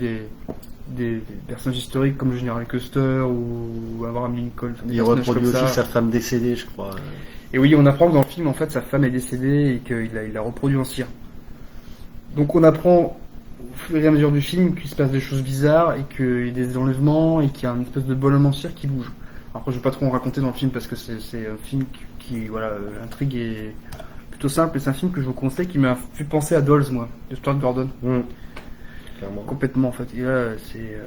des personnages historiques comme le général Custer ou Abraham Lincoln. Il reproduit aussi sa femme décédée, je crois. Et oui, on apprend que dans le film, en fait, sa femme est décédée et qu'il l'a reproduit en cire. Donc on apprend au fur et à mesure du film qu'il se passe des choses bizarres et qu'il y a des enlèvements et qu'il y a une espèce de bonhomme en cire qui bouge. Après, je vais pas trop en raconter dans le film parce que c'est un film qui voilà, l'intrigue est plutôt simple et c'est un film que je vous conseille qui m'a fait penser à Dolls, moi, de Stuart Gordon. Clairement. Complètement, en fait. Et là, c'est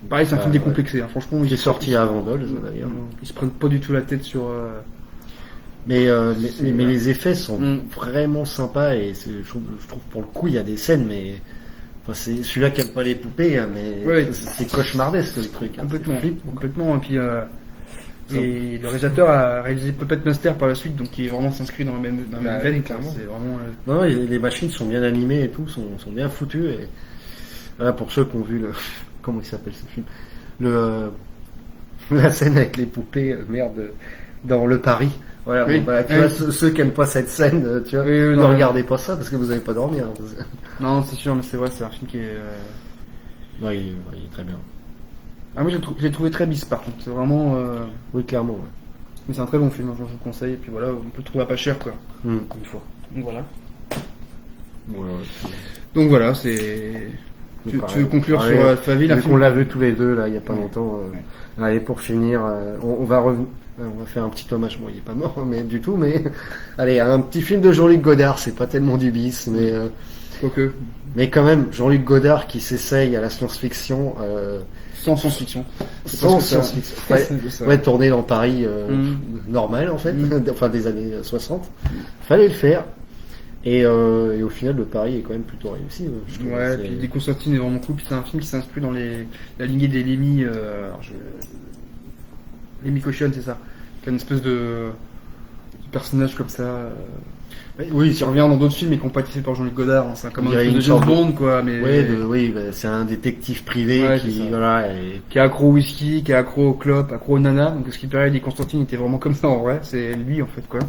pareil, c'est un film décomplexé. Hein. Franchement, il est sorti avant Dolls, d'ailleurs. Ils se prennent pas du tout la tête sur. Mais les effets sont vraiment sympas et je trouve pour le coup il y a des scènes mais c'est celui-là qui aime pas les poupées hein, mais c'est cauchemardesque le truc. Complètement. Et puis et le réalisateur a réalisé Puppet Master par la suite, donc qui est vraiment s'inscrit dans la même veine. C'est vraiment. Non, les machines sont bien animées et tout, sont bien foutues et voilà, pour ceux qui ont vu comment il s'appelle ce film, la scène avec les poupées dans le Paris. Voilà, tu vois, ceux qui aiment pas cette scène, tu vois, ne regardez pas ça parce que vous n'allez pas dormir. Hein. Non, c'est sûr, mais c'est vrai, c'est un film qui est. Non, il est très bien. Ah, moi, j'ai trouvé très bis par contre. C'est vraiment. Oui, clairement. Ouais. Mais c'est un très bon film, je vous le conseille. Et puis voilà, on peut le trouver à pas cher, quoi. Une fois. Donc voilà. Donc voilà, c'est. Tu veux conclure sur ta vie, on l'a vu tous les deux là, il y a pas longtemps. Allez, pour finir, on va faire un petit hommage. Bon, il est pas mort, mais du tout. Mais allez, un petit film de Jean-Luc Godard. C'est pas tellement du bis, mais mais quand même, Jean-Luc Godard qui s'essaye à la science-fiction. Sans science-fiction. Sans science-fiction. Ouais, tourné dans Paris normal en fait, enfin des années 60. Fallait le faire. Et au final, le pari est quand même plutôt réussi. Je trouve, puis Des Constantine est vraiment cool. Puis c'est un film qui s'inscrit dans la lignée des Lémi. Lémi Cochon, c'est ça. Qui a une espèce de personnages comme ça. Oui, Qui revient dans d'autres films et qui n'ont pas été faits par Jean-Luc Godard. Hein. C'est comme Il un y a film de une James sorte de- Bond, quoi. Mais oui, bah, c'est un détective privé Ouais, c'est qui, ça. voilà, et qui est accro au whisky, qui est accro au clope, accro au nana. Donc ce qui paraît dit Constantine était vraiment comme ça en vrai. C'est lui en fait, quoi.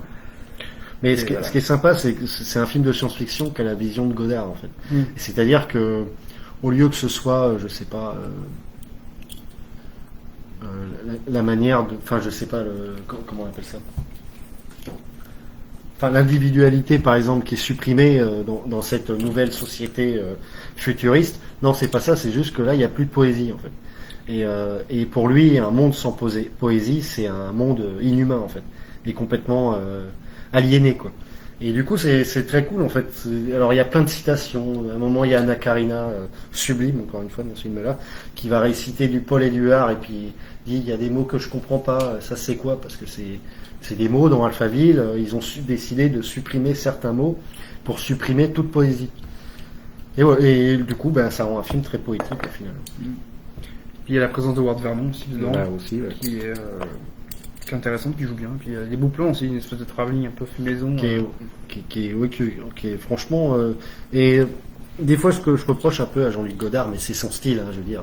mais Et ce voilà. qui est sympa, c'est que c'est un film de science-fiction qui a la vision de Godard, en fait. Mm. C'est-à-dire que, au lieu que ce soit, je sais pas, la manière de, enfin, je sais pas, comment on appelle ça? Enfin, l'individualité, par exemple, qui est supprimée dans cette nouvelle société futuriste. Non, c'est pas ça. C'est juste que là, il n'y a plus de poésie, en fait. Et pour lui, un monde sans poésie, c'est un monde inhumain, en fait, et complètement aliéné, quoi. Et du coup, c'est très cool, en fait. Alors, il y a plein de citations. À un moment, il y a Anna Karina, sublime, encore une fois, dans ce film-là, qui va réciter du Paul Éluard, et puis dit, il y a des mots que je comprends pas. Ça, c'est quoi? Parce que c'est des mots dans Alphaville. Ils ont décidé de supprimer certains mots pour supprimer toute poésie. Et du coup, ben, ça rend un film très poétique, au final. Puis il y a la présence de Ward Vernon aussi dedans, Là aussi, ouais. qui est intéressante, qui joue bien. Puis il y a des beaux plans aussi, une espèce de travelling un peu fait maison. qui est franchement et des fois ce que je reproche un peu à Jean-Luc Godard, mais c'est son style, hein, je veux dire,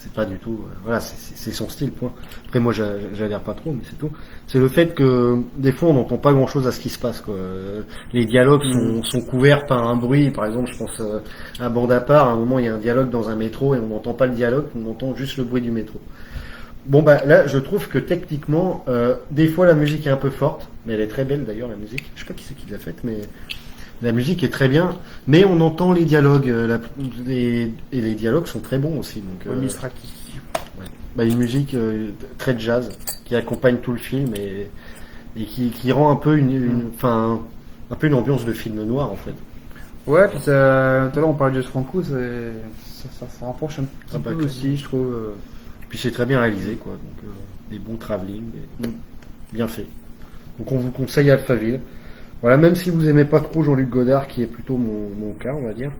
c'est pas du tout, voilà, c'est son style, point. Après moi j'adhère pas trop, mais c'est tout. C'est le fait que des fois on n'entend pas grand chose à ce qui se passe, quoi. Les dialogues sont couverts par un bruit, par exemple je pense à Bande à part, à un moment il y a un dialogue dans un métro et on n'entend pas le dialogue, on entend juste le bruit du métro. Bon bah là je trouve que techniquement des fois la musique est un peu forte, mais elle est très belle d'ailleurs la musique. Je sais pas qui c'est qui l'a faite, mais la musique est très bien, mais on entend les dialogues et les dialogues sont très bons aussi. Donc Administratif. ouais. Bah, une musique très jazz qui accompagne tout le film et qui rend un peu un peu une ambiance de film noir en fait. Ouais, puis tout à l'heure on parlait de Jess Franco, ça rapproche un petit bah, peu aussi, je trouve. Puis c'est très bien réalisé quoi, donc des bons travelling, bien fait. Donc on vous conseille Alphaville. Voilà, même si vous aimez pas trop Jean-Luc Godard, qui est plutôt mon cas, on va dire,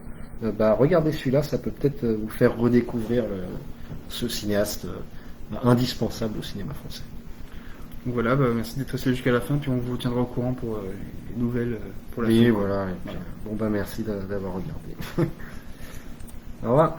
bah regardez celui-là, ça peut peut-être vous faire redécouvrir ce cinéaste indispensable au cinéma français. Donc voilà, bah, merci d'être resté jusqu'à la fin, puis on vous tiendra au courant pour les nouvelles pour la Oui, fin. voilà. Et puis, bon bah merci d'avoir regardé. Au revoir.